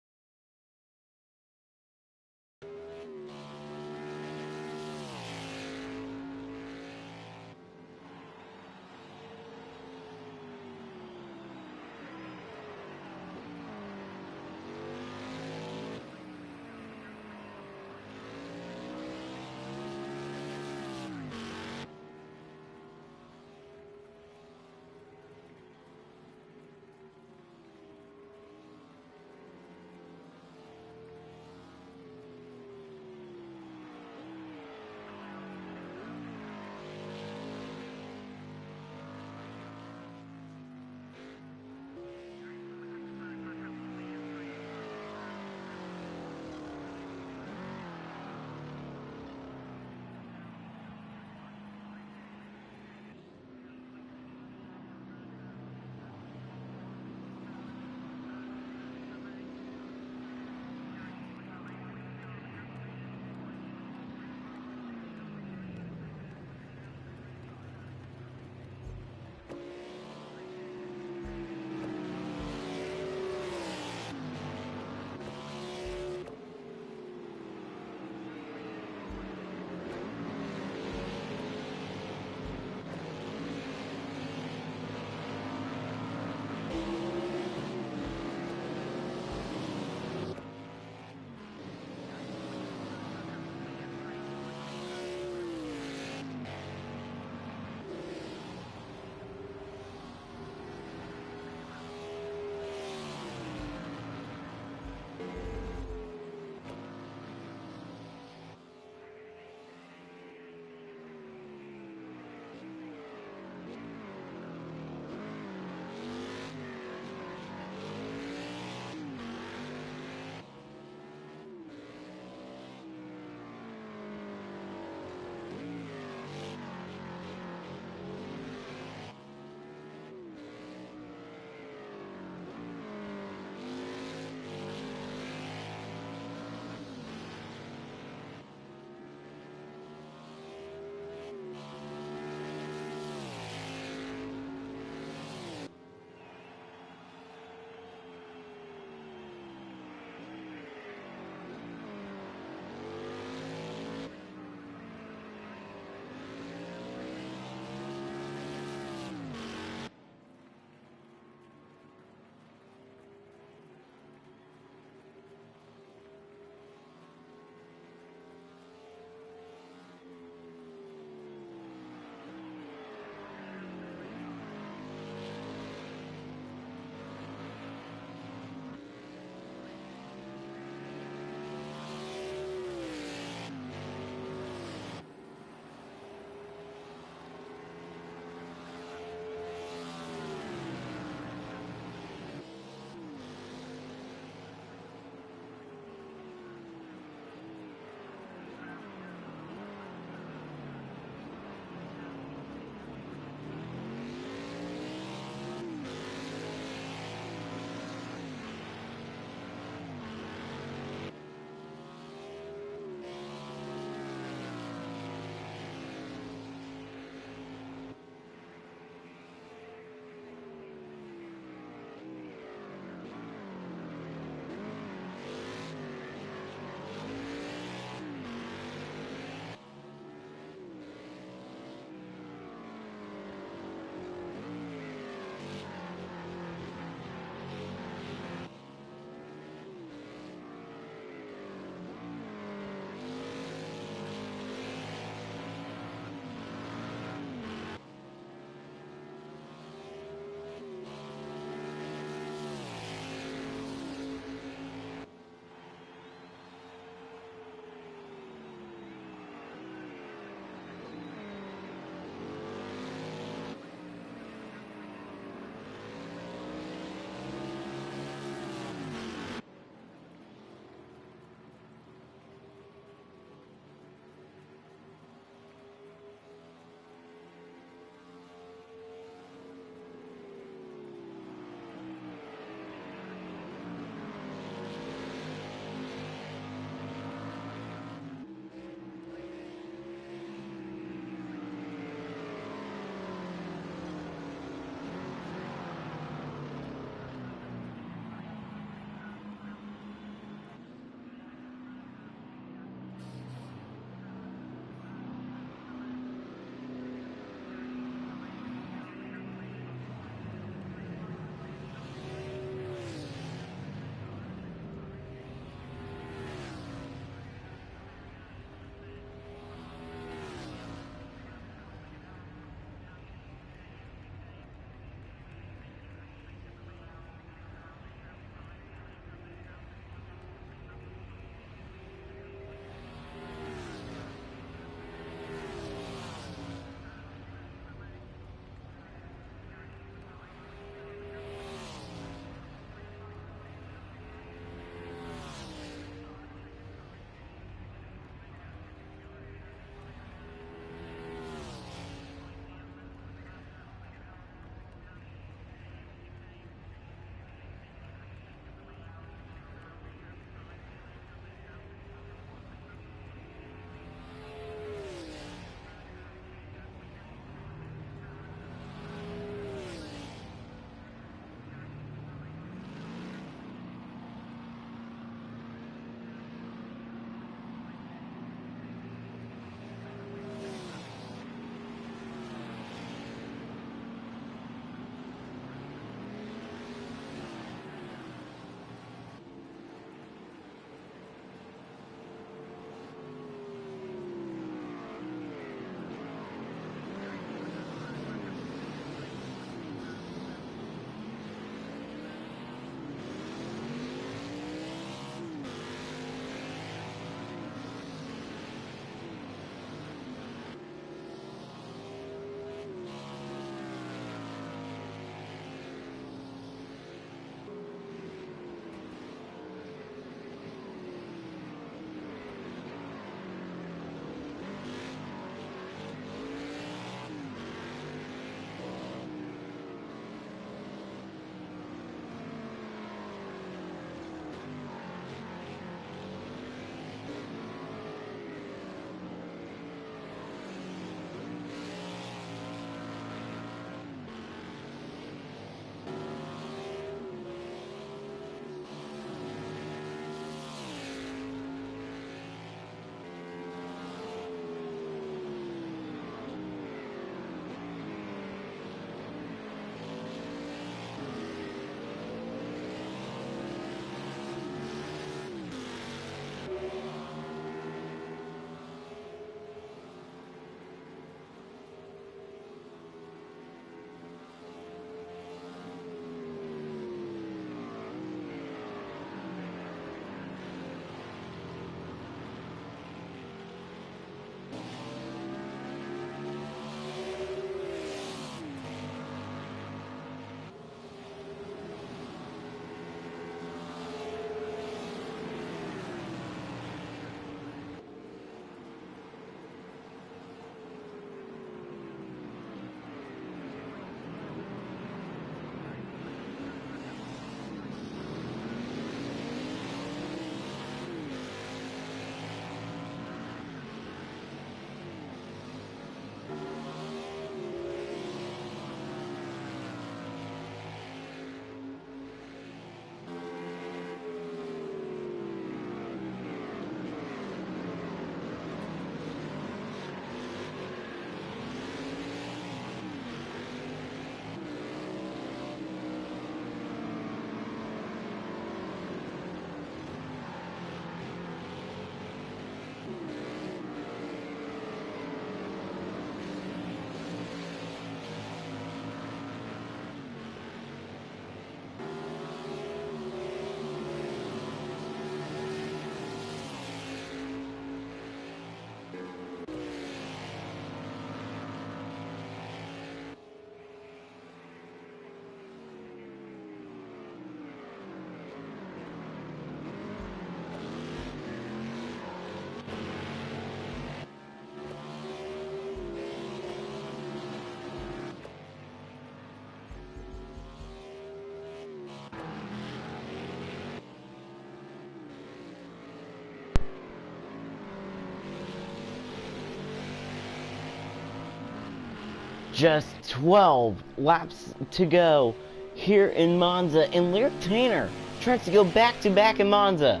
Just 12 laps to go here in Monza, and Lyric Tanner tries to go back-to-back in Monza.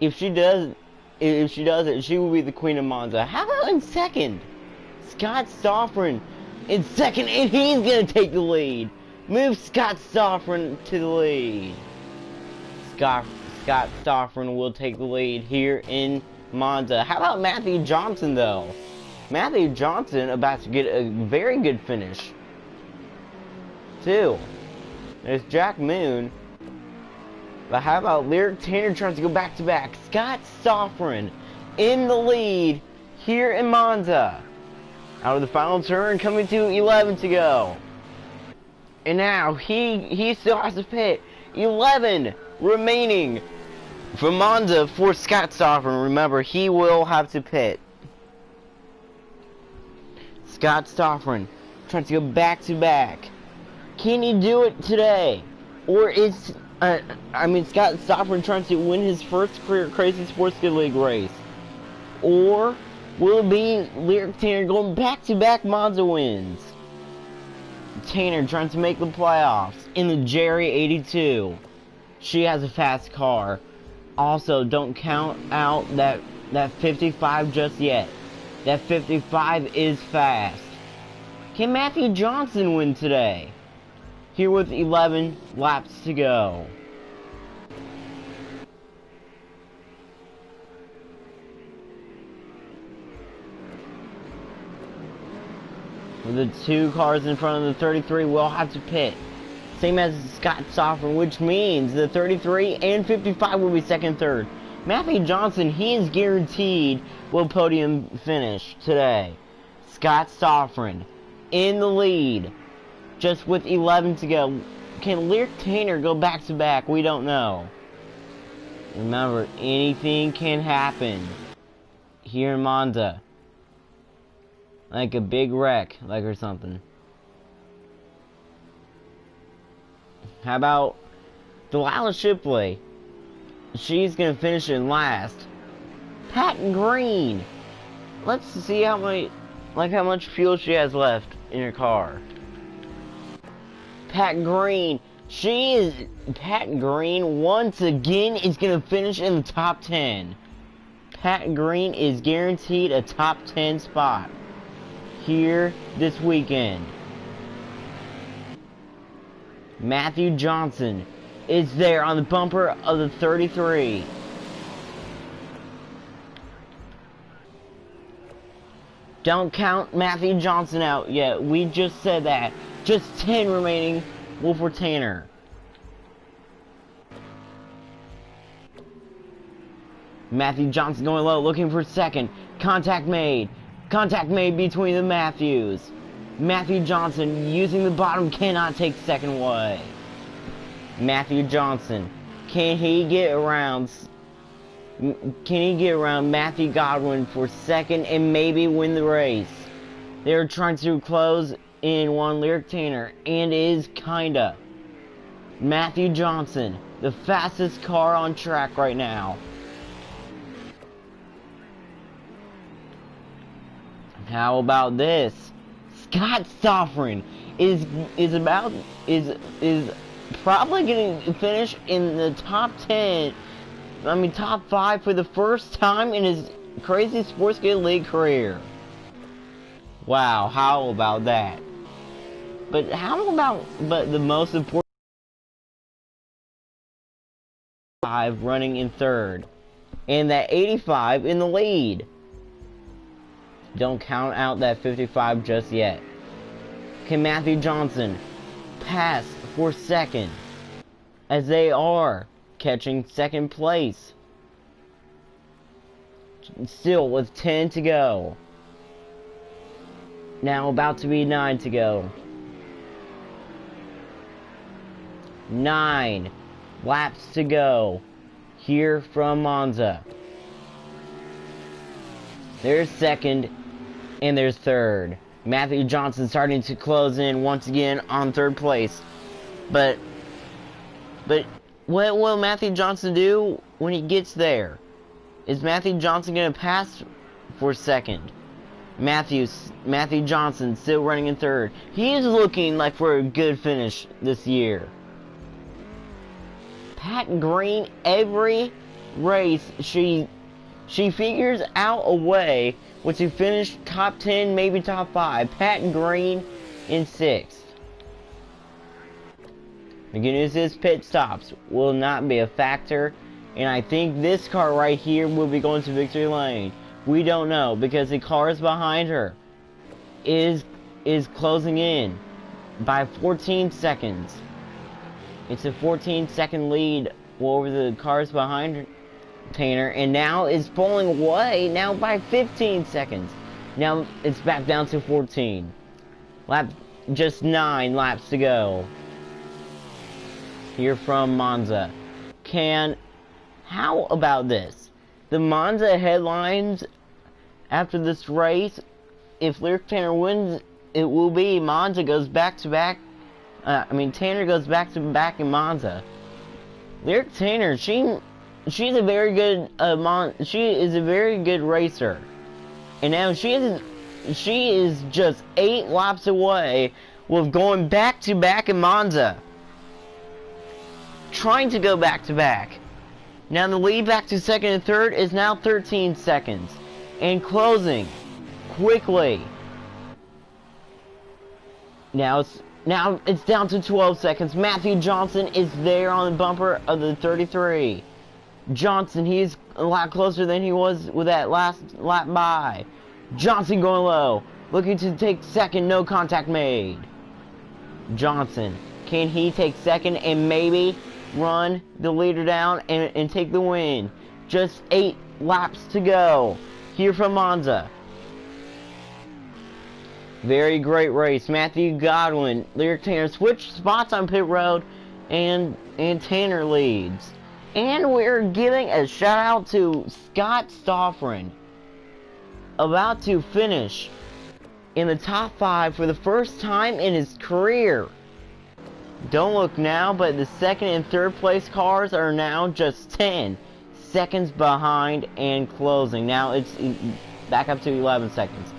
If she does it, she will be the queen of Monza. How about in second? Scott Stoffren in second, and he's gonna take the lead. Move Scott Stoffren to the lead. Scott Stoffren will take the lead here in Monza. How about Matthew Johnson, though? Matthew Johnson about to get a very good finish, too. There's Jack Moon. But how about Lyric Tanner trying to go back-to-back? Scott Stoffren in the lead here in Monza. Out of the final turn, coming to 11 to go. And now he still has to pit. 11 remaining for Monza for Scott Stoffren. Remember, he will have to pit. Scott Stoffren trying to go back-to-back. Can he do it today? Or is... Scott Stoffren trying to win his first career Crazy Sports Kid League race? Or will it be Lyric Tanner going back-to-back Monza wins? Tanner trying to make the playoffs in the Jerry 82. She has a fast car. Also, don't count out that 55 just yet. That 55 is fast. Can Matthew Johnson win today? Here with 11 laps to go. With the two cars in front of the 33 will have to pit. Same as Scott Stoffren, which means the 33 and 55 will be second, third. Matthew Johnson, he is guaranteed will podium finish today. Scott Stoffren in the lead. Just with 11 to go. Can Lyric Tanner go back-to-back? We don't know. Remember, anything can happen here in Monza. Like a big wreck, or something. How about Delilah Shipley? She's gonna finish in last. Pat Green. Let's see how much fuel she has left in her car. Pat Green once again is going to finish in the top 10. Pat Green is guaranteed a top 10 spot here this weekend. Matthew Johnson is there on the bumper of the 33. Don't count Matthew Johnson out yet. We just said that. Just 10 remaining. Wolford Tanner. Matthew Johnson going low, looking for second. Contact made. Contact made between the Matthews. Matthew Johnson using the bottom, cannot take second away. Matthew Johnson. Can he get around Matthew Godwin for second and maybe win the race? They're trying to close in one Lyric Tanner, and is kinda. Matthew Johnson, the fastest car on track right now. How about this? Scott Stoffren is probably going to finish in the top 10. Top 5 for the first time in his Crazy Sports Kid League career. Wow, how about that? But the most important 5 running in third, and that 85 in the lead. Don't count out that 55 just yet. Can Matthew Johnson pass for second, as they are catching second place? Still with 10 to go. Now about to be 9 to go. 9 laps to go here from Monza. There's second and there's third. Matthew Johnson starting to close in once again on third place. But what will Matthew Johnson do when he gets there? Is Matthew Johnson going to pass for second? Matthew Johnson still running in third. He is looking like for a good finish this year. Pat Green, every race she figures out a way to finish top 10, maybe top 5. Pat Green in 6th. The good news is pit stops will not be a factor, and I think this car right here will be going to victory lane. We don't know because the cars behind her is closing in by 14 seconds. It's a 14-second lead over the cars behind Tanner, and now is pulling away now by 15 seconds. Now it's back down to 14. Just 9 laps to go. Here from Monza. How about this? The Monza headlines after this race, if Legue Tanner wins, it will be Monza goes back to back. Tanner goes back to back in Monza. Legue Tanner, she's a very good she is a very good racer, and now she is just 8 laps away with going back to back in Monza. Trying to go back to back. Now the lead back to second and third is now 13 seconds. And closing quickly. Now it's down to 12 seconds. Matthew Johnson is there on the bumper of the 33. Johnson, he's a lot closer than he was with that last lap by. Johnson going low. Looking to take second, no contact made. Johnson, can he take second and maybe run the leader down and take the win? Just 8 laps to go here from Monza. Very great race. Matthew Godwin, Legue Tanner switched spots on pit road, and Tanner leads. And we're giving a shout out to Scott Stoffren, about to finish in the top 5 for the first time in his career. Don't look now, but the second and third place cars are now just 10 seconds behind and closing. Now it's back up to 11 seconds.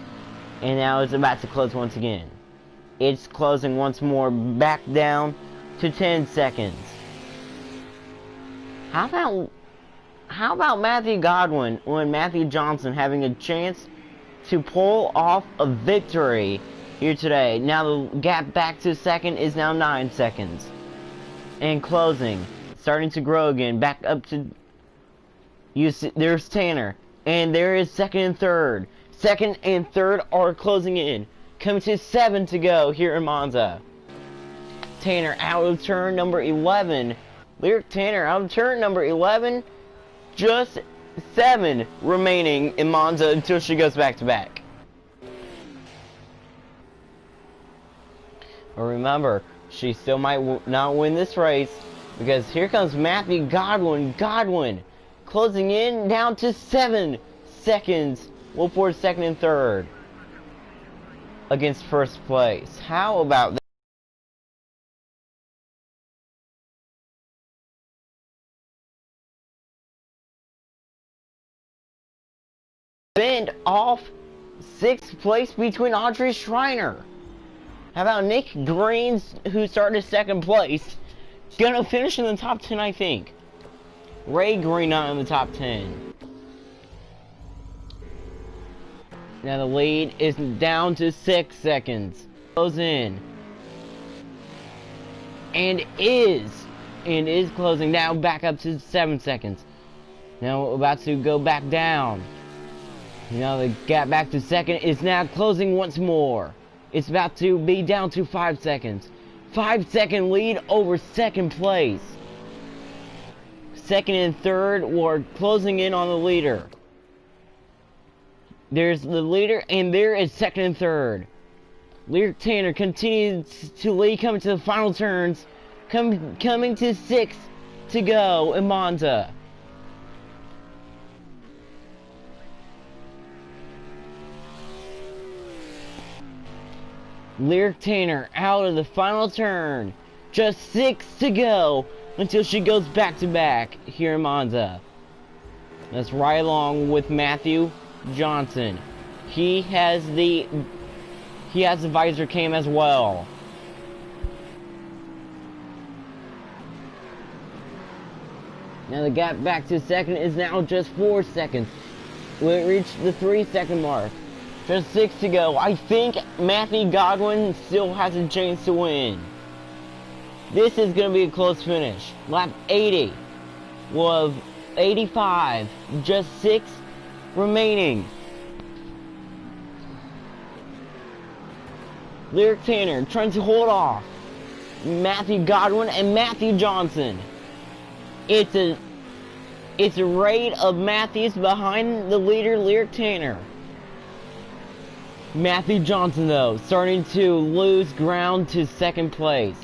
And now it's about to close once again. It's closing once more, back down to 10 seconds. How about Matthew Godwin and Matthew Johnson having a chance to pull off a victory here today? Now the gap back to second is now 9 seconds. And closing, starting to grow again, back up to, there's Tanner, and there is second and third. Second and third are closing in, coming to 7 to go here in Monza. Tanner out of turn number 11. Legue Tanner out of turn number 11. Just 7 remaining in Monza until she goes back to back. But remember, she still might not win this race, because here comes Matthew Godwin. Godwin closing in down to 7 seconds. Well, for second and third against first place. How about that? Bend off 6th place between Audrey Schreiner. How about Nick Green, who started 2nd place? Gonna finish in the top 10, I think. Ray Green not in the top 10. Now the lead is down to 6 seconds. Goes in. And is closing now back up to 7 seconds. Now about to go back down. Now the gap back to second is now closing once more. It's about to be down to 5 seconds. 5-second lead over 2nd place. Second and third were closing in on the leader. There's the leader, and there is second and third. Legue Tanner continues to lead, coming to the final turns. Coming to 6 to go in Monza. Legue Tanner out of the final turn. Just 6 to go until she goes back to back here in Monza. That's right along with Matthew Johnson He has the visor cam as well. Now the gap back to second is now just 4 seconds. We reached the 3-second mark. Just 6 to go. I think Matthew Godwin still has a chance to win. This is going to be a close finish. Lap 80 was 85. Just 6 remaining. Lyric Tanner trying to hold off Matthew Godwin and Matthew Johnson. It's a raid of Matthews behind the leader, Lyric Tanner. Matthew Johnson, though, starting to lose ground to second place.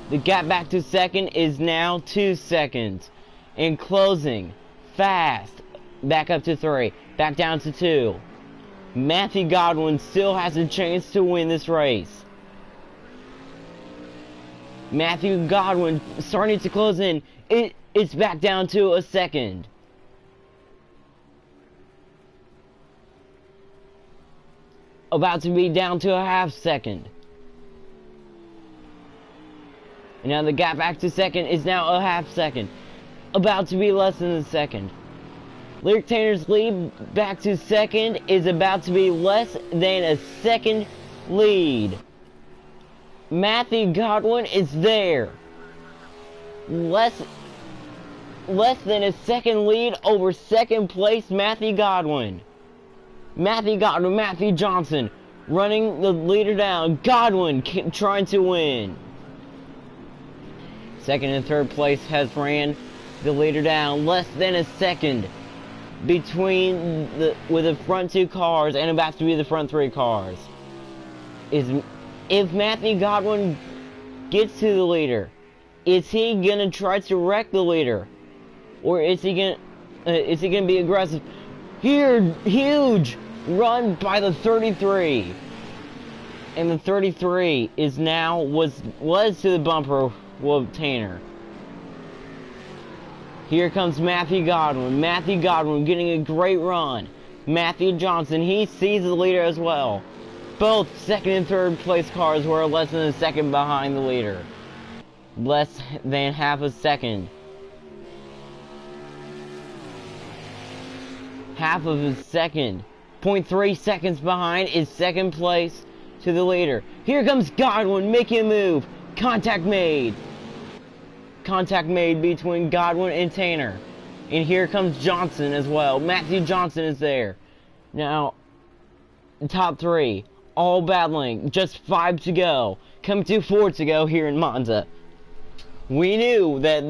The gap back to second is now 2 seconds. And closing fast. Back up to 3. Back down to 2. Matthew Godwin still has a chance to win this race. Matthew Godwin starting to close in. It's back down to a second. About to be down to a half second. And now the gap back to second is now a half second. About to be less than a second. Lyric Tanner's lead back to second is about to be less than a second lead. Matthew Godwin is there. Less than a second lead over second place Matthew Godwin. Matthew Johnson running the leader down. Godwin trying to win. Second and third place has ran the leader down. Less than a second between the front 2 cars and about to be the front 3 cars. If Matthew Godwin gets to the leader, is he gonna try to wreck the leader, or is he gonna be aggressive? Here, huge run by the 33, and the 33 is now was to the bumper of Tanner. Here comes Matthew Godwin. Matthew Godwin getting a great run. Matthew Johnson, he sees the leader as well. Both second and third place cars were less than a second behind the leader. Less than half a second. Half of a second. 0.3 seconds behind is second place to the leader. Here comes Godwin making a move. Contact made. Contact made between Godwin and Tanner. And here comes Johnson as well. Matthew Johnson is there. Now, top 3. All battling. Just 5 to go. Come to 4 to go here in Monza. We knew that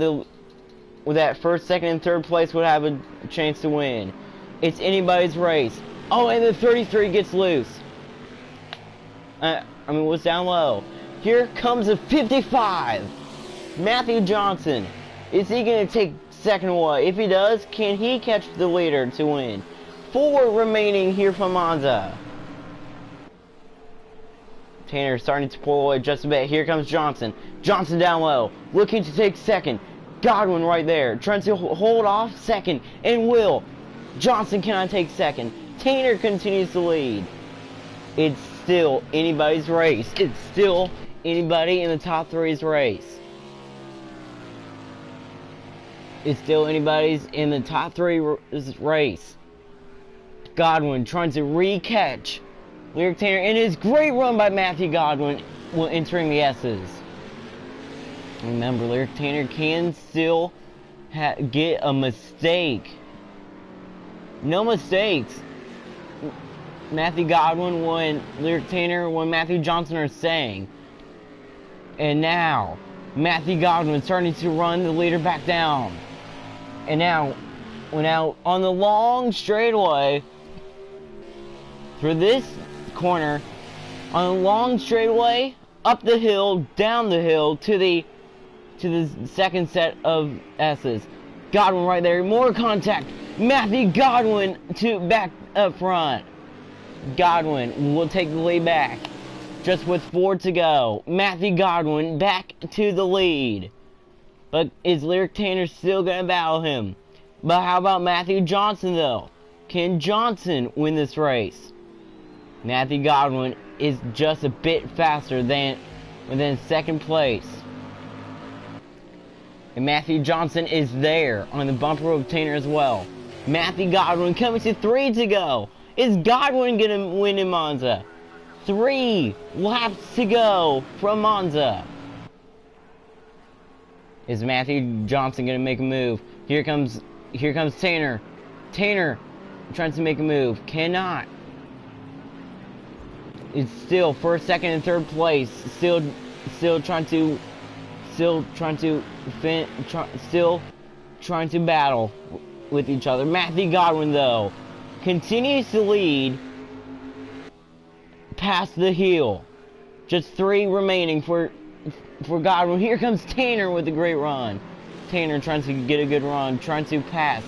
that first, second, and third place would have a chance to win. It's anybody's race. Oh, and the 33 gets loose. Was down low. Here comes a 55. Matthew Johnson. Is he going to take second away? If he does, can he catch the leader to win? 4 remaining here from Monza. Tanner starting to pull away just a bit. Here comes Johnson. Johnson down low. Looking to take second. Godwin right there. Trying to hold off second. And will. Johnson cannot take second. Tanner continues to lead. It's still anybody's race. It's still anybody in the top 3's race. It's still anybody's in the top 3's race. Godwin trying to re-catch Lyric Tanner, and his great run by Matthew Godwin entering the S's. Remember, Lyric Tanner can still get a mistake. No mistakes. Matthew Godwin when Lyric Tanner when Matthew Johnson are saying. And now, Matthew Godwin starting to run the leader back down. And now, on the long straightaway, for this corner, on the long straightaway, up the hill, down the hill, to the second set of S's. Godwin right there, more contact. Matthew Godwin to back up front. Godwin will take the lead back. Just with 4 to go. Matthew Godwin back to the lead. But is Lyric Tanner still going to battle him? But how about Matthew Johnson, though? Can Johnson win this race? Matthew Godwin is just a bit faster than second place. And Matthew Johnson is there on the bumper of Tanner as well. Matthew Godwin coming to 3 to go. Is Godwin going to win in Monza? 3 laps to go from Monza. Is Matthew Johnson going to make a move? Here comes Tanner. Tanner trying to make a move. Cannot. It's still first, second, and third place. Still trying to battle with each other. Matthew Godwin, though, continues to lead past the hill. Just 3 remaining for Godwin. Here comes Tanner with a great run. Tanner trying to get a good run, trying to pass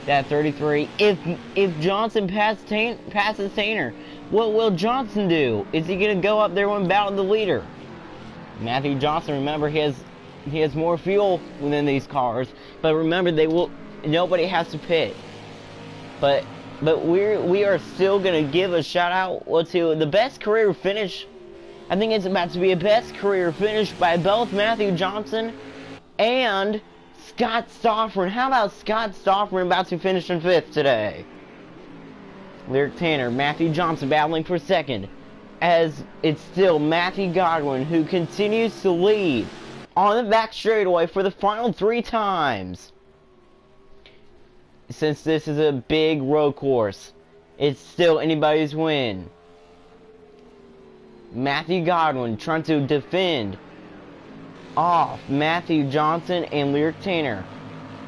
that 33. If Johnson passes Tanner, what will Johnson do? Is he going to go up there and battle the leader? Matthew Johnson, remember, he has more fuel within these cars, but remember, nobody has to pit. But we are still gonna give a shout out to the best career finish. I think it's about to be a best career finish by both Matthew Johnson and Scott Stoffman. How about Scott Stoffman about to finish in 5th today? Lyric Tanner, Matthew Johnson battling for 2nd, as it's still Matthew Godwin who continues to lead on the back straightaway for the final 3 times. Since this is a big road course, it's still anybody's win. Matthew Godwin trying to defend off Matthew Johnson and Lyric Tanner.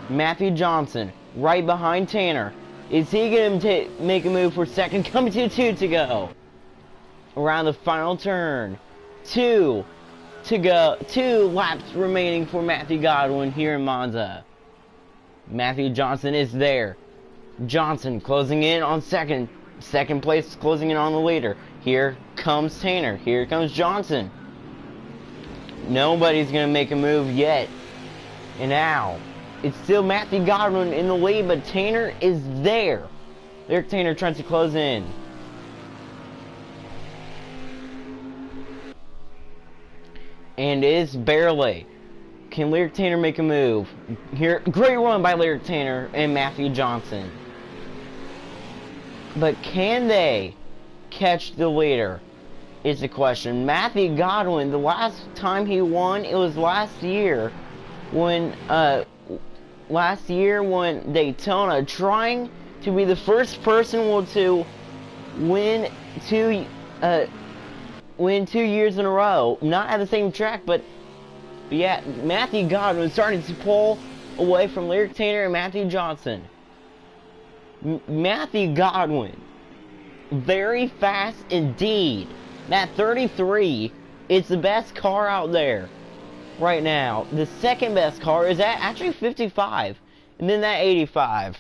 Matthew Johnson right behind Tanner. Is he going to make a move for 2nd? Coming to 2 to go. Around the final turn. 2 to go. 2 laps remaining for Matthew Godwin here in Monza. Matthew Johnson is there. Johnson closing in on 2nd. 2nd place closing in on the leader. Here comes Tanner. Here comes Johnson. Nobody's going to make a move yet. And now, it's still Matthew Godwin in the lead, but Tanner is there. Lyric Tanner trying to close in. And it's barely. Can Lyric Tanner make a move? Here, great run by Lyric Tanner and Matthew Johnson. But can they catch the leader? Is the question. Matthew Godwin, the last time he won, it was last year when Daytona, trying to be the first person to win 2 years in a row. Not at the same track, but yeah, Matthew Godwin starting to pull away from Lyric Tanner and Matthew Johnson. Matthew Godwin, very fast indeed. That 33 is the best car out there right now. The second best car is actually 55, and then that 85.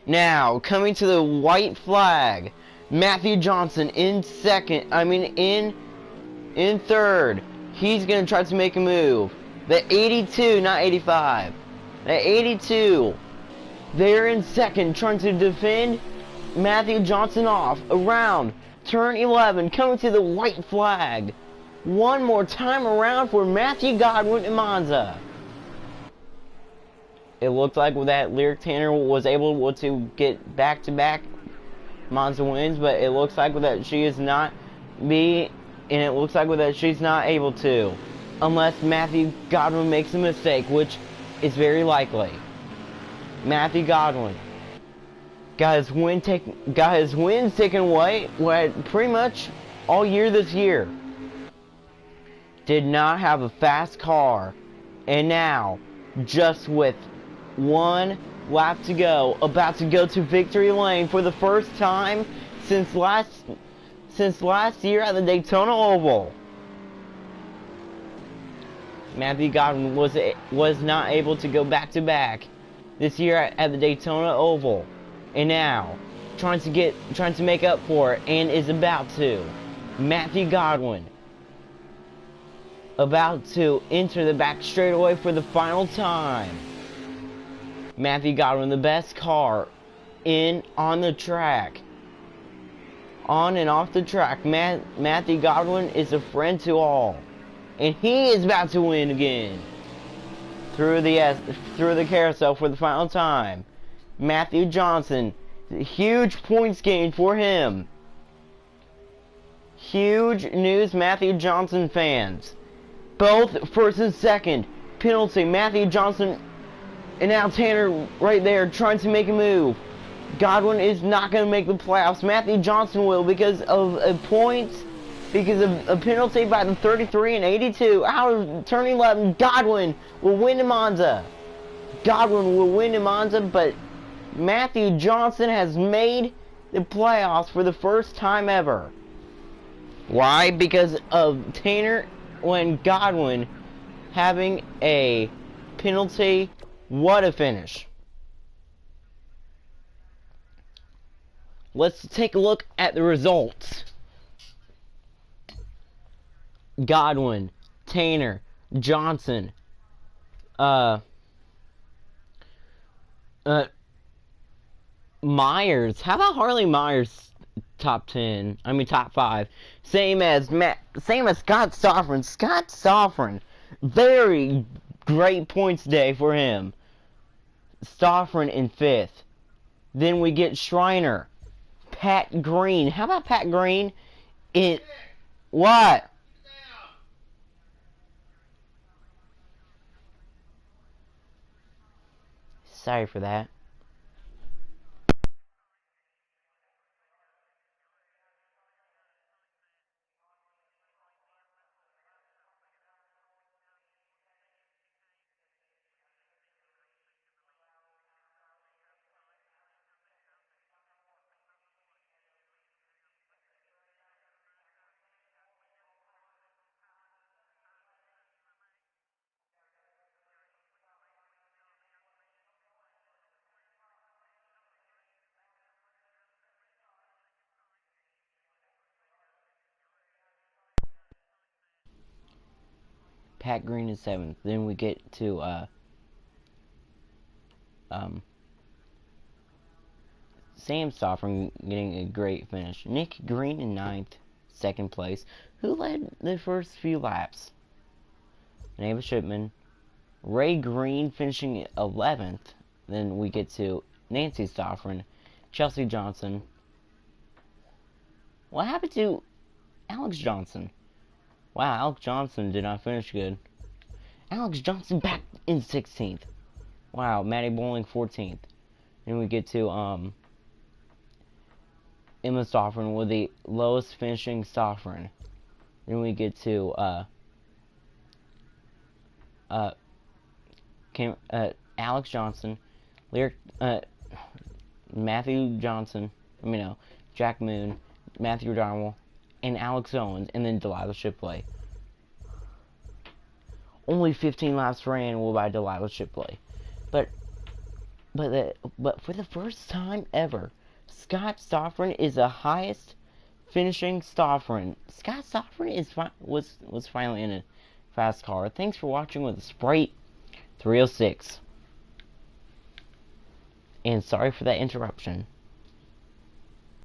Now, coming to the white flag, Matthew Johnson in 2nd, in 3rd. He's going to try to make a move. The 82, not 85. The 82. They're in 2nd, trying to defend Matthew Johnson off around turn 11, coming to the white flag. One more time around for Matthew Godwin in Monza. It looked like with that Lyric Tanner was able to get back-to-back Monza wins, but it looks like with that she's not able to, unless Matthew Godwin makes a mistake, which is very likely. Matthew Godwin got his wins taken away pretty much all year this year. Did not have a fast car, and now just with 1 lap to go, about to go to victory lane for the first time since last year at the Daytona Oval. Matthew Godwin was not able to go back to back this year at the Daytona Oval. And now, trying to make up for it, and is about to. Matthew Godwin. about to enter the back straightaway for the final time. Matthew Godwin, the best car on the track. On and off the track, Matthew Godwin is a friend to all. And he is about to win again. Through the carousel for the final time. Matthew Johnson, huge points gain for him. Huge news, Matthew Johnson fans. Both first and second. Penalty, Matthew Johnson, and now Tanner right there trying to make a move. Godwin is not going to make the playoffs. Matthew Johnson will because of a point, because of a penalty by the 33 and 82. Out of turn 11, Godwin will win in Monza. Godwin will win in Monza, but Matthew Johnson has made the playoffs for the first time ever. Why? Because of Tanner and Godwin having a penalty. What a finish. Let's take a look at the results. Godwin, Tanner, Johnson, Myers. How about Harley Myers? Top 5. Same as Scott Stoffren. Scott Stoffren, very great points day for him. Stoffren in 5th. Then we get Schreiner. Pat Green. How about Pat Green? What? Sorry for that. Pat Green is 7th. Then we get to Sam Stoffren getting a great finish. Nick Green in 9th, 2nd place. Who led the first few laps? Neva Shipman. Ray Green finishing 11th. Then we get to Nancy Stoffren, Chelsea Johnson. What happened to Alex Johnson? Wow, Alex Johnson did not finish good. Alex Johnson back in 16th. Wow, Matty Bowling 14th. Then we get to Emma Stoffren with the lowest finishing Stoffren. Then we get to Alex Johnson, Matthew Johnson, Jack Moon, Matthew Darwell, and Alex Owens, and then Delilah Shipley. Only 15 laps ran by Delilah Shipley. But for the first time ever, Scott Stoffren is the highest finishing Stoffren. Scott Stoffren was finally in a fast car. Thanks for watching with Sprite 306. And sorry for that interruption.